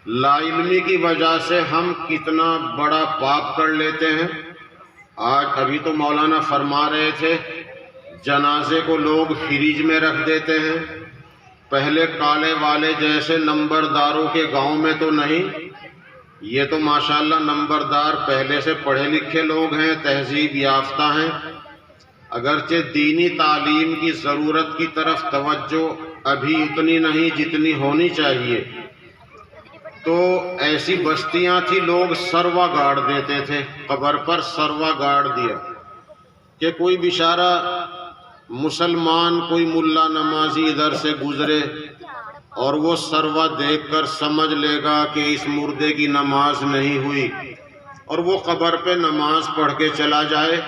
لا علمی کی وجہ سے ہم کتنا بڑا پاپ کر لیتے ہیں۔ آج ابھی تو مولانا فرما رہے تھے جنازے کو لوگ فریج میں رکھ دیتے ہیں، پہلے کالے والے جیسے نمبرداروں کے گاؤں میں تو نہیں، یہ تو ماشاءاللہ نمبردار پہلے سے پڑھے لکھے لوگ ہیں، تہذیب یافتہ ہیں، اگرچہ دینی تعلیم کی ضرورت کی طرف توجہ ابھی اتنی نہیں جتنی ہونی چاہیے، تو ایسی بستیاں تھی لوگ سروا گاڑ دیتے تھے، قبر پر سروا گاڑ دیا کہ کوئی بیچارہ مسلمان کوئی ملا نمازی ادھر سے گزرے اور وہ سروا دیکھ کر سمجھ لے گا کہ اس مردے کی نماز نہیں ہوئی اور وہ قبر پہ نماز پڑھ کے چلا جائے۔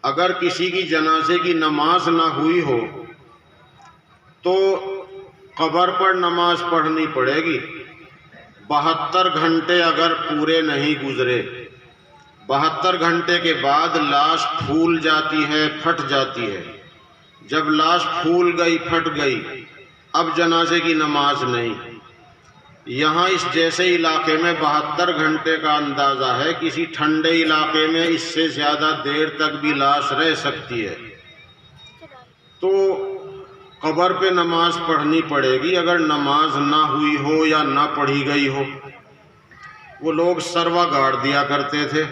اگر کسی کی جنازے کی نماز نہ ہوئی ہو تو قبر پر نماز پڑھنی پڑے گی۔ 72 گھنٹے اگر پورے نہیں گزرے، 72 گھنٹے کے بعد لاش پھول جاتی ہے، پھٹ جاتی ہے۔ جب لاش پھول گئی، پھٹ گئی، اب جنازے کی نماز نہیں۔ یہاں اس جیسے علاقے میں 72 گھنٹے کا اندازہ ہے، کسی ٹھنڈے علاقے میں اس سے زیادہ دیر تک بھی لاش رہ سکتی ہے، تو قبر پہ نماز پڑھنی پڑے گی اگر نماز نہ ہوئی ہو یا نہ پڑھی گئی ہو۔ وہ لوگ سروا گاڑ دیا کرتے تھے۔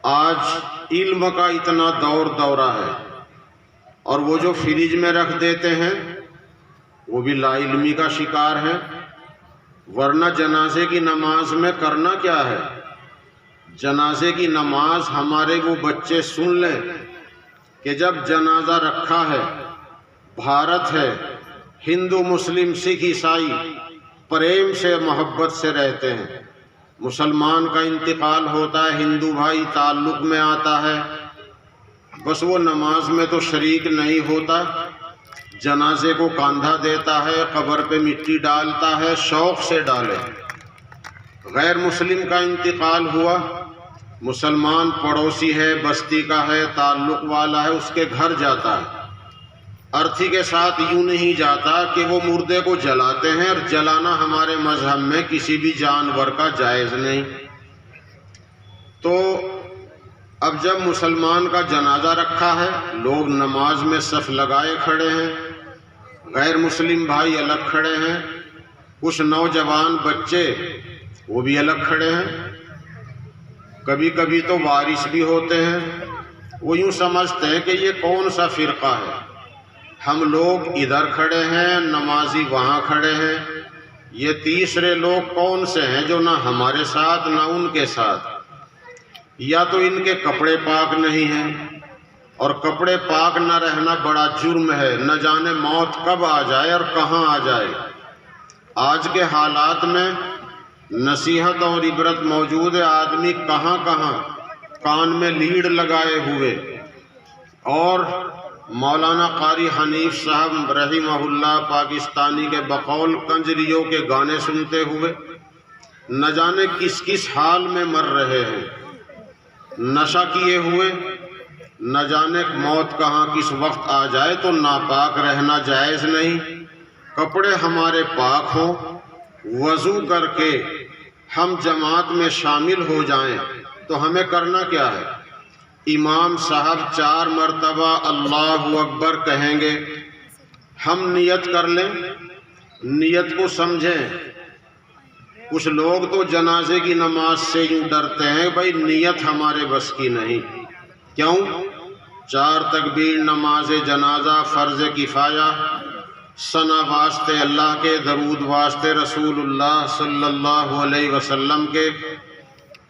آج علم کا اتنا دورہ ہے، اور وہ جو فریج میں رکھ دیتے ہیں وہ بھی لا علمی کا شکار ہیں، ورنہ جنازے کی نماز میں کرنا کیا ہے؟ جنازے کی نماز ہمارے وہ بچے سن لیں کہ جب جنازہ رکھا ہے، بھارت ہے، ہندو مسلم سکھ عیسائی پریم سے محبت سے رہتے ہیں، مسلمان کا انتقال ہوتا ہے، ہندو بھائی تعلق میں آتا ہے، بس وہ نماز میں تو شریک نہیں ہوتا، جنازے کو کاندھا دیتا ہے، قبر پہ مٹی ڈالتا ہے، شوق سے ڈالے۔ غیر مسلم کا انتقال ہوا، مسلمان پڑوسی ہے، بستی کا ہے، تعلق والا ہے، اس کے گھر جاتا ہے، ارتھی کے ساتھ یوں نہیں جاتا کہ وہ مردے کو جلاتے ہیں، اور جلانا ہمارے مذہب میں کسی بھی جانور کا جائز نہیں۔ تو اب جب مسلمان کا جنازہ رکھا ہے، لوگ نماز میں صف لگائے کھڑے ہیں، غیر مسلم بھائی الگ کھڑے ہیں، کچھ نوجوان بچے وہ بھی الگ کھڑے ہیں، کبھی کبھی تو وارث بھی ہوتے ہیں۔ وہ یوں سمجھتے ہیں کہ یہ کون سا فرقہ ہے، ہم لوگ ادھر کھڑے ہیں، نمازی وہاں کھڑے ہیں، یہ تیسرے لوگ کون سے ہیں جو نہ ہمارے ساتھ نہ ان کے ساتھ؟ یا تو ان کے کپڑے پاک نہیں ہیں، اور کپڑے پاک نہ رہنا بڑا جرم ہے، نہ جانے موت کب آ جائے اور کہاں آ جائے۔ آج کے حالات میں نصیحت اور عبرت موجود ہے، آدمی کہاں کہاں کان میں لیڑ لگائے ہوئے اور مولانا قاری حنیف صاحب رحمہ اللہ پاکستانی کے بقول کنجریوں کے گانے سنتے ہوئے نہ جانے کس کس حال میں مر رہے ہیں، نشہ کیے ہوئے، نہ جانے موت کہاں کس وقت آ جائے۔ تو ناپاک رہنا جائز نہیں، کپڑے ہمارے پاک ہوں، وضو کر کے ہم جماعت میں شامل ہو جائیں تو ہمیں کرنا کیا ہے؟ امام صاحب 4 مرتبہ اللہ اکبر کہیں گے، ہم نیت کر لیں، نیت کو سمجھیں۔ کچھ لوگ تو جنازے کی نماز سے یوں ڈرتے ہیں، بھائی نیت ہمارے بس کی نہیں۔ کیوں؟ 4 تکبیر نماز جنازہ فرض کفایہ، ثنا واسطے اللہ کے، درود واسطے رسول اللہ صلی اللہ علیہ وسلم کے،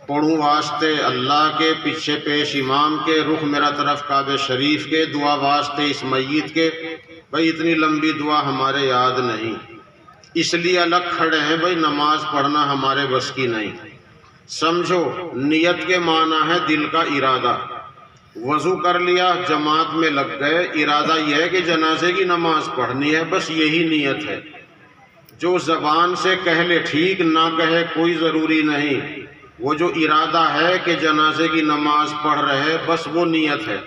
پڑھوں واسطے اللہ کے، پیچھے پیش امام کے، رخ میرا طرف کعبہ شریف کے، دعا واسطے اس میت کے۔ بھائی اتنی لمبی دعا ہمارے یاد نہیں، اس لیے الگ کھڑے ہیں، بھائی نماز پڑھنا ہمارے بس کی نہیں۔ سمجھو، نیت کے معنی ہے دل کا ارادہ۔ وضو کر لیا، جماعت میں لگ گئے، ارادہ یہ ہے کہ جنازے کی نماز پڑھنی ہے، بس یہی نیت ہے۔ جو زبان سے کہہ لے ٹھیک، نہ کہے کوئی ضروری نہیں، وہ جو ارادہ ہے کہ جنازے کی نماز پڑھ رہے، بس وہ نیت ہے۔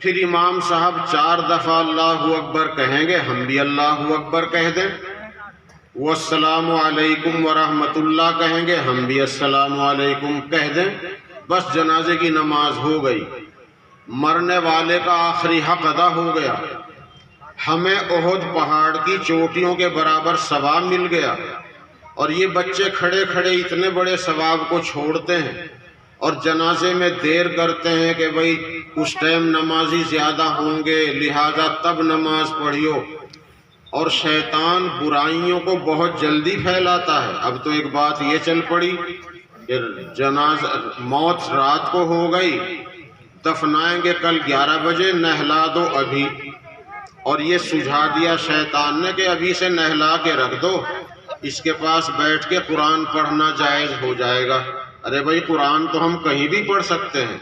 پھر امام صاحب 4 دفعہ اللہ اکبر کہیں گے، ہم بھی اللہ اکبر کہہ دیں، والسلام علیکم ورحمۃ اللہ کہیں گے، ہم بھی السلام علیکم کہہ دیں، بس جنازے کی نماز ہو گئی، مرنے والے کا آخری حق ادا ہو گیا۔ ہمیں احد پہاڑ کی چوٹیوں کے برابر ثواب مل گیا، اور یہ بچے کھڑے کھڑے اتنے بڑے ثواب کو چھوڑتے ہیں اور جنازے میں دیر کرتے ہیں کہ بھئی اس ٹائم نمازی زیادہ ہوں گے لہذا تب نماز پڑھیو، اور شیطان برائیوں کو بہت جلدی پھیلاتا ہے۔ اب تو ایک بات یہ چل پڑی کہ موت رات کو ہو گئی، دفنائیں گے کل 11 بجے، نہلا دو ابھی، اور یہ سجھا دیا شیطان نے کہ ابھی سے نہلا کے رکھ دو، اس کے پاس بیٹھ کے قرآن پڑھنا جائز ہو جائے گا۔ ارے بھائی قرآن تو ہم کہیں بھی پڑھ سکتے ہیں،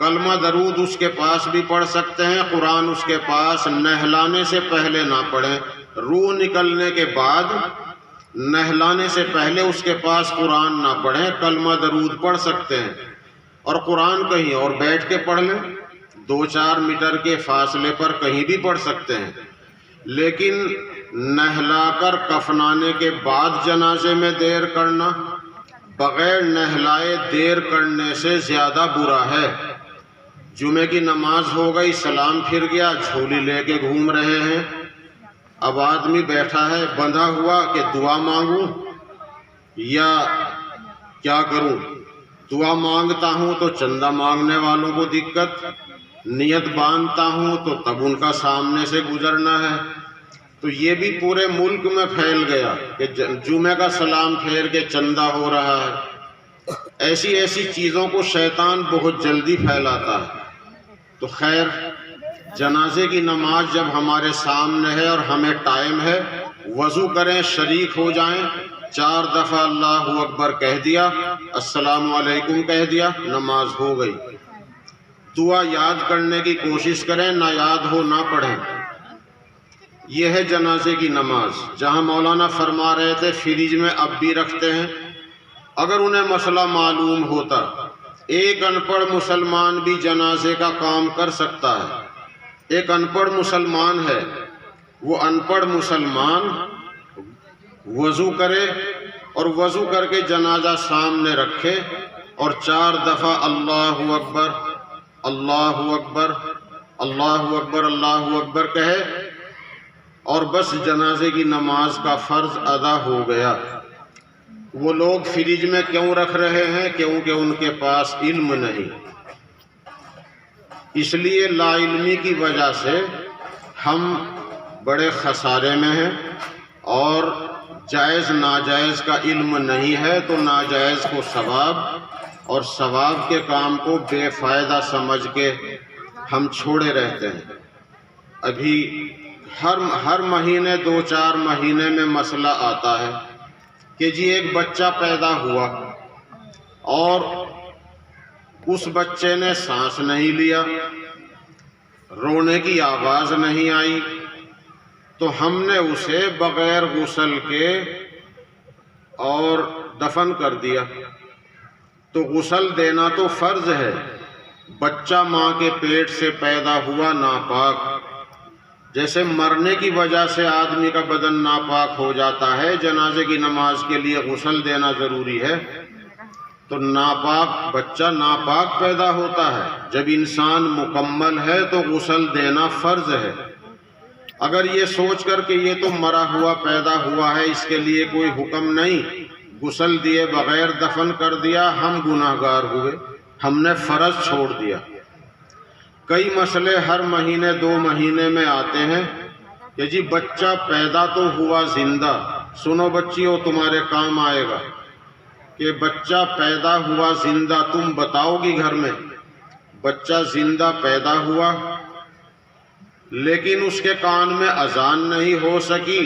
کلمہ درود اس کے پاس بھی پڑھ سکتے ہیں، قرآن اس کے پاس نہلانے سے پہلے نہ پڑھیں، روح نکلنے کے بعد نہلانے سے پہلے اس کے پاس قرآن نہ پڑھیں، کلمہ درود پڑھ سکتے ہیں، اور قرآن کہیں اور بیٹھ کے پڑھ لیں، 2-4 میٹر کے فاصلے پر کہیں بھی پڑھ سکتے ہیں۔ لیکن نہلا کر کفنانے کے بعد جنازے میں دیر کرنا بغیر نہلائے دیر کرنے سے زیادہ برا ہے۔ جمعے کی نماز ہو گئی، سلام پھر گیا، جھولی لے کے گھوم رہے ہیں، اب آدمی بیٹھا ہے بندھا ہوا کہ دعا مانگوں یا کیا کروں، دعا مانگتا ہوں تو چندہ مانگنے والوں کو دقت، نیت باندھتا ہوں تو تب ان کا سامنے سے گزرنا ہے۔ تو یہ بھی پورے ملک میں پھیل گیا کہ جمعہ کا سلام پھیر کے چندہ ہو رہا ہے۔ ایسی ایسی چیزوں کو شیطان بہت جلدی پھیلاتا ہے۔ تو خیر، جنازے کی نماز جب ہمارے سامنے ہے اور ہمیں ٹائم ہے، وضو کریں، شریک ہو جائیں، 4 دفعہ اللہ اکبر کہہ دیا، السلام علیکم کہہ دیا، نماز ہو گئی۔ دعا یاد کرنے کی کوشش کریں، نہ یاد ہو نہ پڑھیں۔ یہ ہے جنازے کی نماز۔ جہاں مولانا فرما رہے تھے فریج میں اب بھی رکھتے ہیں، اگر انہیں مسئلہ معلوم ہوتا، ایک ان پڑھ مسلمان بھی جنازے کا کام کر سکتا ہے۔ ایک ان پڑھ مسلمان ہے، وہ ان پڑھ مسلمان وضو کرے اور وضو کر کے جنازہ سامنے رکھے اور 4 دفعہ اللہ اکبر اللہ اکبر اللہ اکبر اللہ اکبر کہے، اور بس جنازے کی نماز کا فرض ادا ہو گیا۔ وہ لوگ فریج میں کیوں رکھ رہے ہیں؟ کیونکہ ان کے پاس علم نہیں۔ اس لیے لا علمی کی وجہ سے ہم بڑے خسارے میں ہیں، اور جائز ناجائز کا علم نہیں ہے تو ناجائز کو ثواب اور ثواب کے کام کو بے فائدہ سمجھ کے ہم چھوڑے رہتے ہیں۔ ابھی ہر مہینے 2-4 مہینے میں مسئلہ آتا ہے کہ جی ایک بچہ پیدا ہوا اور اس بچے نے سانس نہیں لیا، رونے کی آواز نہیں آئی، تو ہم نے اسے بغیر غسل کے اور دفن کر دیا۔ تو غسل دینا تو فرض ہے، بچہ ماں کے پیٹ سے پیدا ہوا ناپاک، جیسے مرنے کی وجہ سے آدمی کا بدن ناپاک ہو جاتا ہے، جنازے کی نماز کے لیے غسل دینا ضروری ہے، تو ناپاک بچہ ناپاک پیدا ہوتا ہے۔ جب انسان مکمل ہے تو غسل دینا فرض ہے۔ اگر یہ سوچ کر کہ یہ تو مرا ہوا پیدا ہوا ہے، اس کے لیے کوئی حکم نہیں، غسل دیے بغیر دفن کر دیا، ہم گناہگار ہوئے، ہم نے فرض چھوڑ دیا۔ کئی مسئلے ہر مہینے 2 مہینے میں آتے ہیں کہ جی بچہ پیدا تو ہوا زندہ، سنو بچیوں تمہارے کام آئے گا، کہ بچہ پیدا ہوا زندہ، تم بتاؤ گی گھر میں بچہ زندہ پیدا ہوا، لیکن اس کے کان میں اذان نہیں ہو سکی،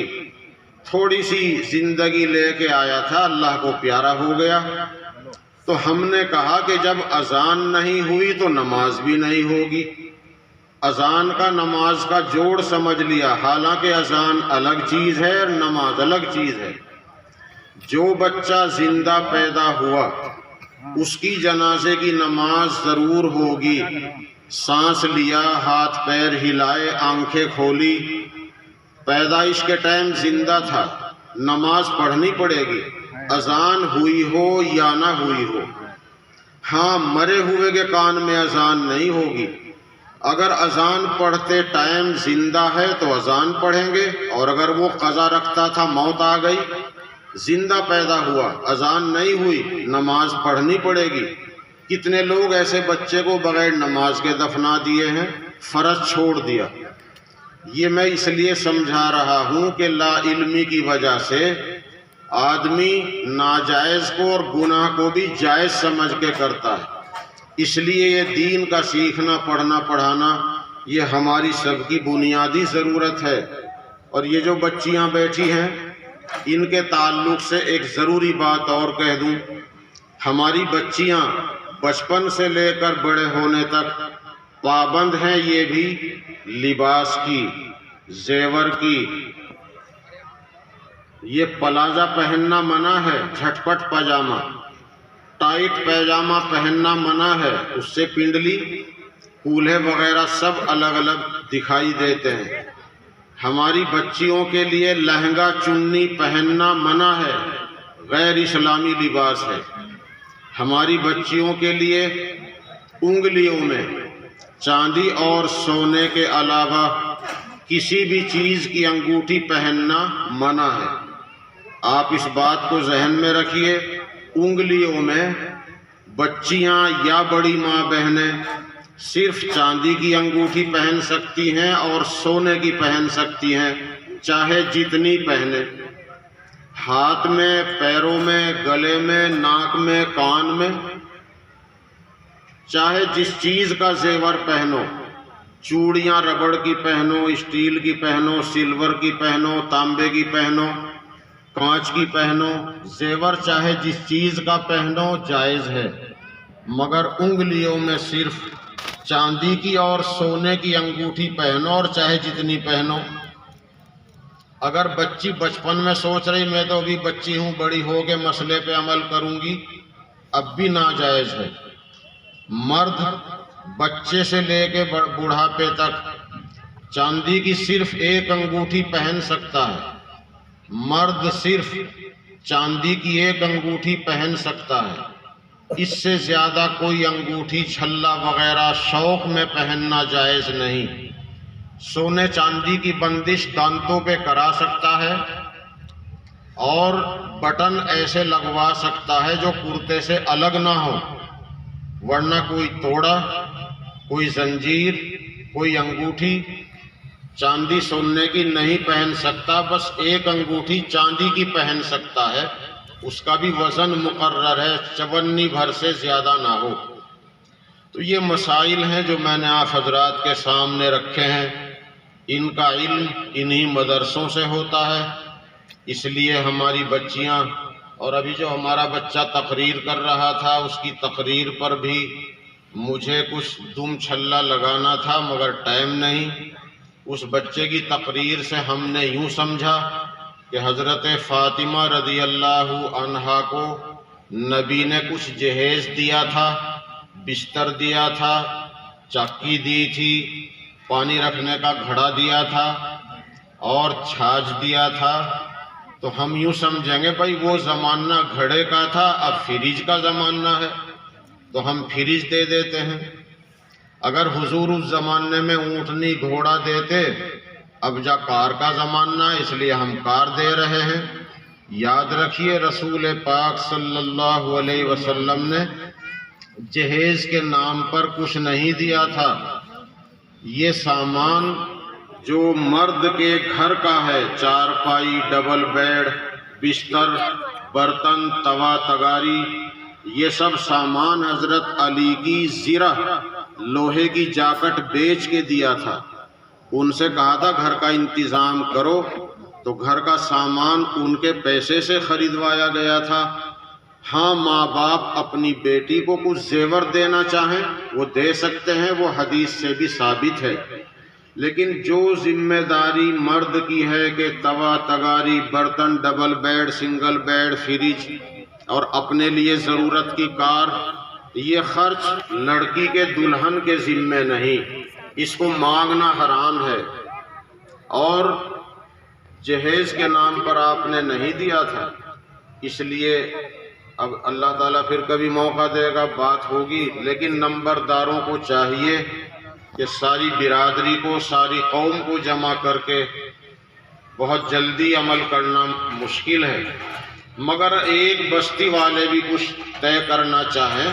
تھوڑی سی زندگی لے کے آیا تھا، اللہ کو پیارا ہو گیا، تو ہم نے کہا کہ جب اذان نہیں ہوئی تو نماز بھی نہیں ہوگی۔ اذان کا نماز کا جوڑ سمجھ لیا، حالانکہ اذان الگ چیز ہے اور نماز الگ چیز ہے۔ جو بچہ زندہ پیدا ہوا اس کی جنازے کی نماز ضرور ہوگی۔ سانس لیا، ہاتھ پیر ہلائے، آنکھیں کھولی، پیدائش کے ٹائم زندہ تھا، نماز پڑھنی پڑے گی، اذان ہوئی ہو یا نہ ہوئی ہو۔ ہاں، مرے ہوئے کے کان میں اذان نہیں ہوگی۔ اگر اذان پڑھتے ٹائم زندہ ہے تو اذان پڑھیں گے، اور اگر وہ قضا رکھتا تھا، موت آ گئی، زندہ پیدا ہوا، اذان نہیں ہوئی، نماز پڑھنی پڑے گی۔ کتنے لوگ ایسے بچے کو بغیر نماز کے دفنا دیے ہیں، فرض چھوڑ دیا۔ یہ میں اس لیے سمجھا رہا ہوں کہ لا علمی کی وجہ سے آدمی ناجائز کو اور گناہ کو بھی جائز سمجھ کے کرتا ہے۔ اس لیے یہ دین کا سیکھنا، پڑھنا، پڑھانا یہ ہماری سب کی بنیادی ضرورت ہے۔ اور یہ جو بچیاں بیٹھی ہیں، ان کے تعلق سے ایک ضروری بات اور کہہ دوں۔ ہماری بچیاں بچپن سے لے کر بڑے ہونے تک پابند ہیں یہ بھی لباس کی، زیور کی۔ یہ پلازا پہننا منع ہے، جھٹپٹ پاجامہ، ٹائٹ پیجامہ پہننا منع ہے، اس سے پنڈلی، کولہے وغیرہ سب الگ الگ دکھائی دیتے ہیں۔ ہماری بچیوں کے لیے لہنگا چنی پہننا منع ہے، غیر اسلامی لباس ہے۔ ہماری بچیوں کے لیے انگلیوں میں چاندی اور سونے کے علاوہ کسی بھی چیز کی انگوٹھی پہننا منع ہے۔ آپ اس بات کو ذہن میں رکھیے، انگلیوں میں بچیاں یا بڑی ماں بہنیں صرف چاندی کی انگوٹھی پہن سکتی ہیں اور سونے کی پہن سکتی ہیں، چاہے جتنی پہنے۔ ہاتھ میں، پیروں میں، گلے میں، ناک میں، کان میں، چاہے جس چیز کا زیور پہنو، چوڑیاں ربڑ کی پہنو، اسٹیل کی پہنو، سلور کی پہنو، تانبے کی پہنو، کانچ کی پہنو، زیور چاہے جس چیز کا پہنو جائز ہے، مگر انگلیوں میں صرف چاندی کی اور سونے کی انگوٹھی پہنو، اور چاہے جتنی پہنو۔ اگر بچی بچپن میں سوچ رہی میں تو ابھی بچی ہوں، بڑی ہو کے مسئلے پہ عمل کروں گی، اب بھی ناجائز ہے۔ مرد بچے سے لے کے بڑھاپے تک چاندی کی صرف ایک انگوٹھی پہن سکتا ہے، مرد صرف چاندی کی ایک انگوٹھی پہن سکتا ہے، اس سے زیادہ کوئی انگوٹھی، چھلا وغیرہ شوق میں پہننا جائز نہیں۔ سونے چاندی کی بندش دانتوں پہ کرا سکتا ہے، اور بٹن ایسے لگوا سکتا ہے جو کرتے سے الگ نہ ہو، ورنہ کوئی توڑا، کوئی زنجیر، کوئی انگوٹھی چاندی سونے کی نہیں پہن سکتا، بس ایک انگوٹھی چاندی کی پہن سکتا ہے، اس کا بھی وزن مقرر ہے، چونی بھر سے زیادہ نہ ہو۔ تو یہ مسائل ہیں جو میں نے آپ حضرات کے سامنے رکھے ہیں، ان کا علم انہی مدرسوں سے ہوتا ہے۔ اس لیے ہماری بچیاں، اور ابھی جو ہمارا بچہ تقریر کر رہا تھا، اس کی تقریر پر بھی مجھے کچھ دم چھلا لگانا تھا مگر ٹائم نہیں۔ اس بچے کی تقریر سے ہم نے یوں سمجھا کہ حضرت فاطمہ رضی اللہ عنہا کو نبی نے کچھ جہیز دیا تھا، بستر دیا تھا، چکی دی تھی، پانی رکھنے کا گھڑا دیا تھا اور چھاچ دیا تھا، تو ہم یوں سمجھیں گے بھائی وہ زمانہ گھڑے کا تھا، اب فریج کا زمانہ ہے تو ہم فریج دے دیتے ہیں۔ اگر حضور اس زمانے میں اونٹنی گھوڑا دیتے، اب جا کار کا زمانہ ہے اس لیے ہم کار دے رہے ہیں۔ یاد رکھیے رسول پاک صلی اللہ علیہ وسلم نے جہیز کے نام پر کچھ نہیں دیا تھا۔ یہ سامان جو مرد کے گھر کا ہے، چارپائی، ڈبل بیڈ، بستر، برتن، توا تگاری، یہ سب سامان حضرت علی کی زرہ لوہے کی جاکٹ بیچ کے دیا تھا۔ ان سے کہا تھا گھر کا انتظام کرو، تو گھر کا سامان ان کے پیسے سے خریدوایا گیا تھا۔ ہاں، ماں باپ اپنی بیٹی کو کچھ زیور دینا چاہیں وہ دے سکتے ہیں، وہ حدیث سے بھی ثابت ہے، لیکن جو ذمہ داری مرد کی ہے کہ توا تگاری، برتن، double bed, single bed, fridge اور اپنے لیے ضرورت کی کار، یہ خرچ لڑکی کے دلہن کے ذمہ نہیں، اس کو مانگنا حرام ہے۔ اور جہیز کے نام پر آپ نے نہیں دیا تھا، اس لیے اب اللہ تعالیٰ پھر کبھی موقع دے گا، بات ہوگی، لیکن نمبرداروں کو چاہیے کہ ساری برادری کو، ساری قوم کو جمع کر کے بہت جلدی عمل کرنا مشکل ہے، مگر ایک بستی والے بھی کچھ طے کرنا چاہیں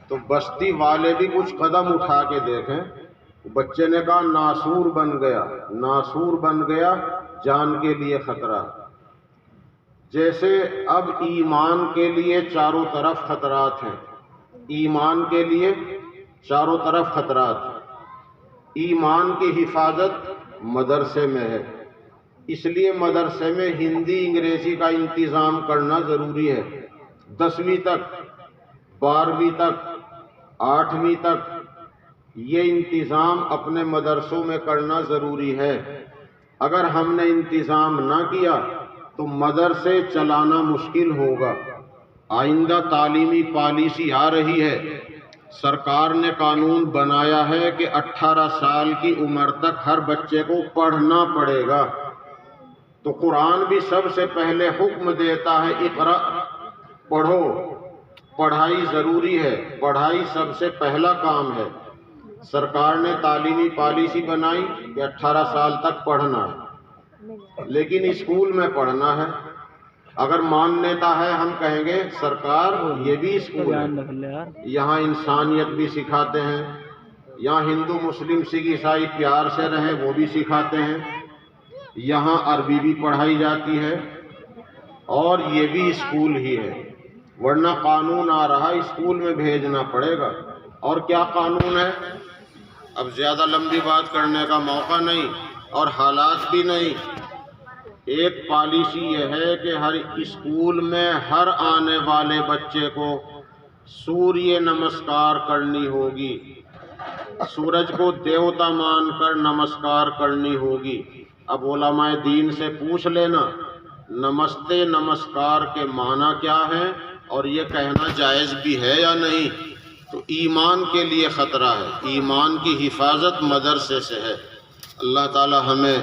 تو بستی والے بھی کچھ قدم اٹھا کے دیکھیں۔ بچے نے کہا ناسور بن گیا، ناسور بن گیا، جان کے لیے خطرہ۔ جیسے اب ایمان کے لیے چاروں طرف خطرات ہیں، ایمان کے لیے چاروں طرف خطرات ہیں۔ ایمان کی حفاظت مدرسے میں ہے، اس لیے مدرسے میں ہندی انگریزی کا انتظام کرنا ضروری ہے۔ 10ویں تک، 12ویں تک، 8ویں تک یہ انتظام اپنے مدرسوں میں کرنا ضروری ہے۔ اگر ہم نے انتظام نہ کیا تو مدرسے چلانا مشکل ہوگا۔ آئندہ تعلیمی پالیسی آ رہی ہے، سرکار نے قانون بنایا ہے کہ 18 سال کی عمر تک ہر بچے کو پڑھنا پڑے گا۔ تو قرآن بھی سب سے پہلے حکم دیتا ہے اقرأ، پڑھو، پڑھائی ضروری ہے، پڑھائی سب سے پہلا کام ہے۔ سرکار نے تعلیمی پالیسی بنائی کہ 18 سال تک پڑھنا ہے، لیکن اسکول میں پڑھنا ہے۔ اگر مانیتا ہے ہم کہیں گے سرکار یہ بھی اسکول ہے، یہاں انسانیت بھی سکھاتے ہیں، یہاں ہندو مسلم سکھ عیسائی پیار سے رہیں وہ بھی سکھاتے ہیں، یہاں عربی بھی پڑھائی جاتی ہے، اور یہ بھی اسکول ہی ہے، ورنہ قانون آ رہا اسکول میں بھیجنا پڑے گا۔ اور کیا قانون ہے؟ اب زیادہ لمبی بات کرنے کا موقع نہیں اور حالات بھی نہیں۔ ایک پالیسی یہ ہے کہ ہر اسکول میں ہر آنے والے بچے کو سوریہ نمسکار کرنی ہوگی، سورج کو دیوتا مان کر نمسکار کرنی ہوگی۔ اب علماء دین سے پوچھ لینا نمستے نمسکار کے معنی کیا ہے اور یہ کہنا جائز بھی ہے یا نہیں۔ تو ایمان کے لیے خطرہ ہے، ایمان کی حفاظت مدرسے سے ہے۔ اللہ تعالی ہمیں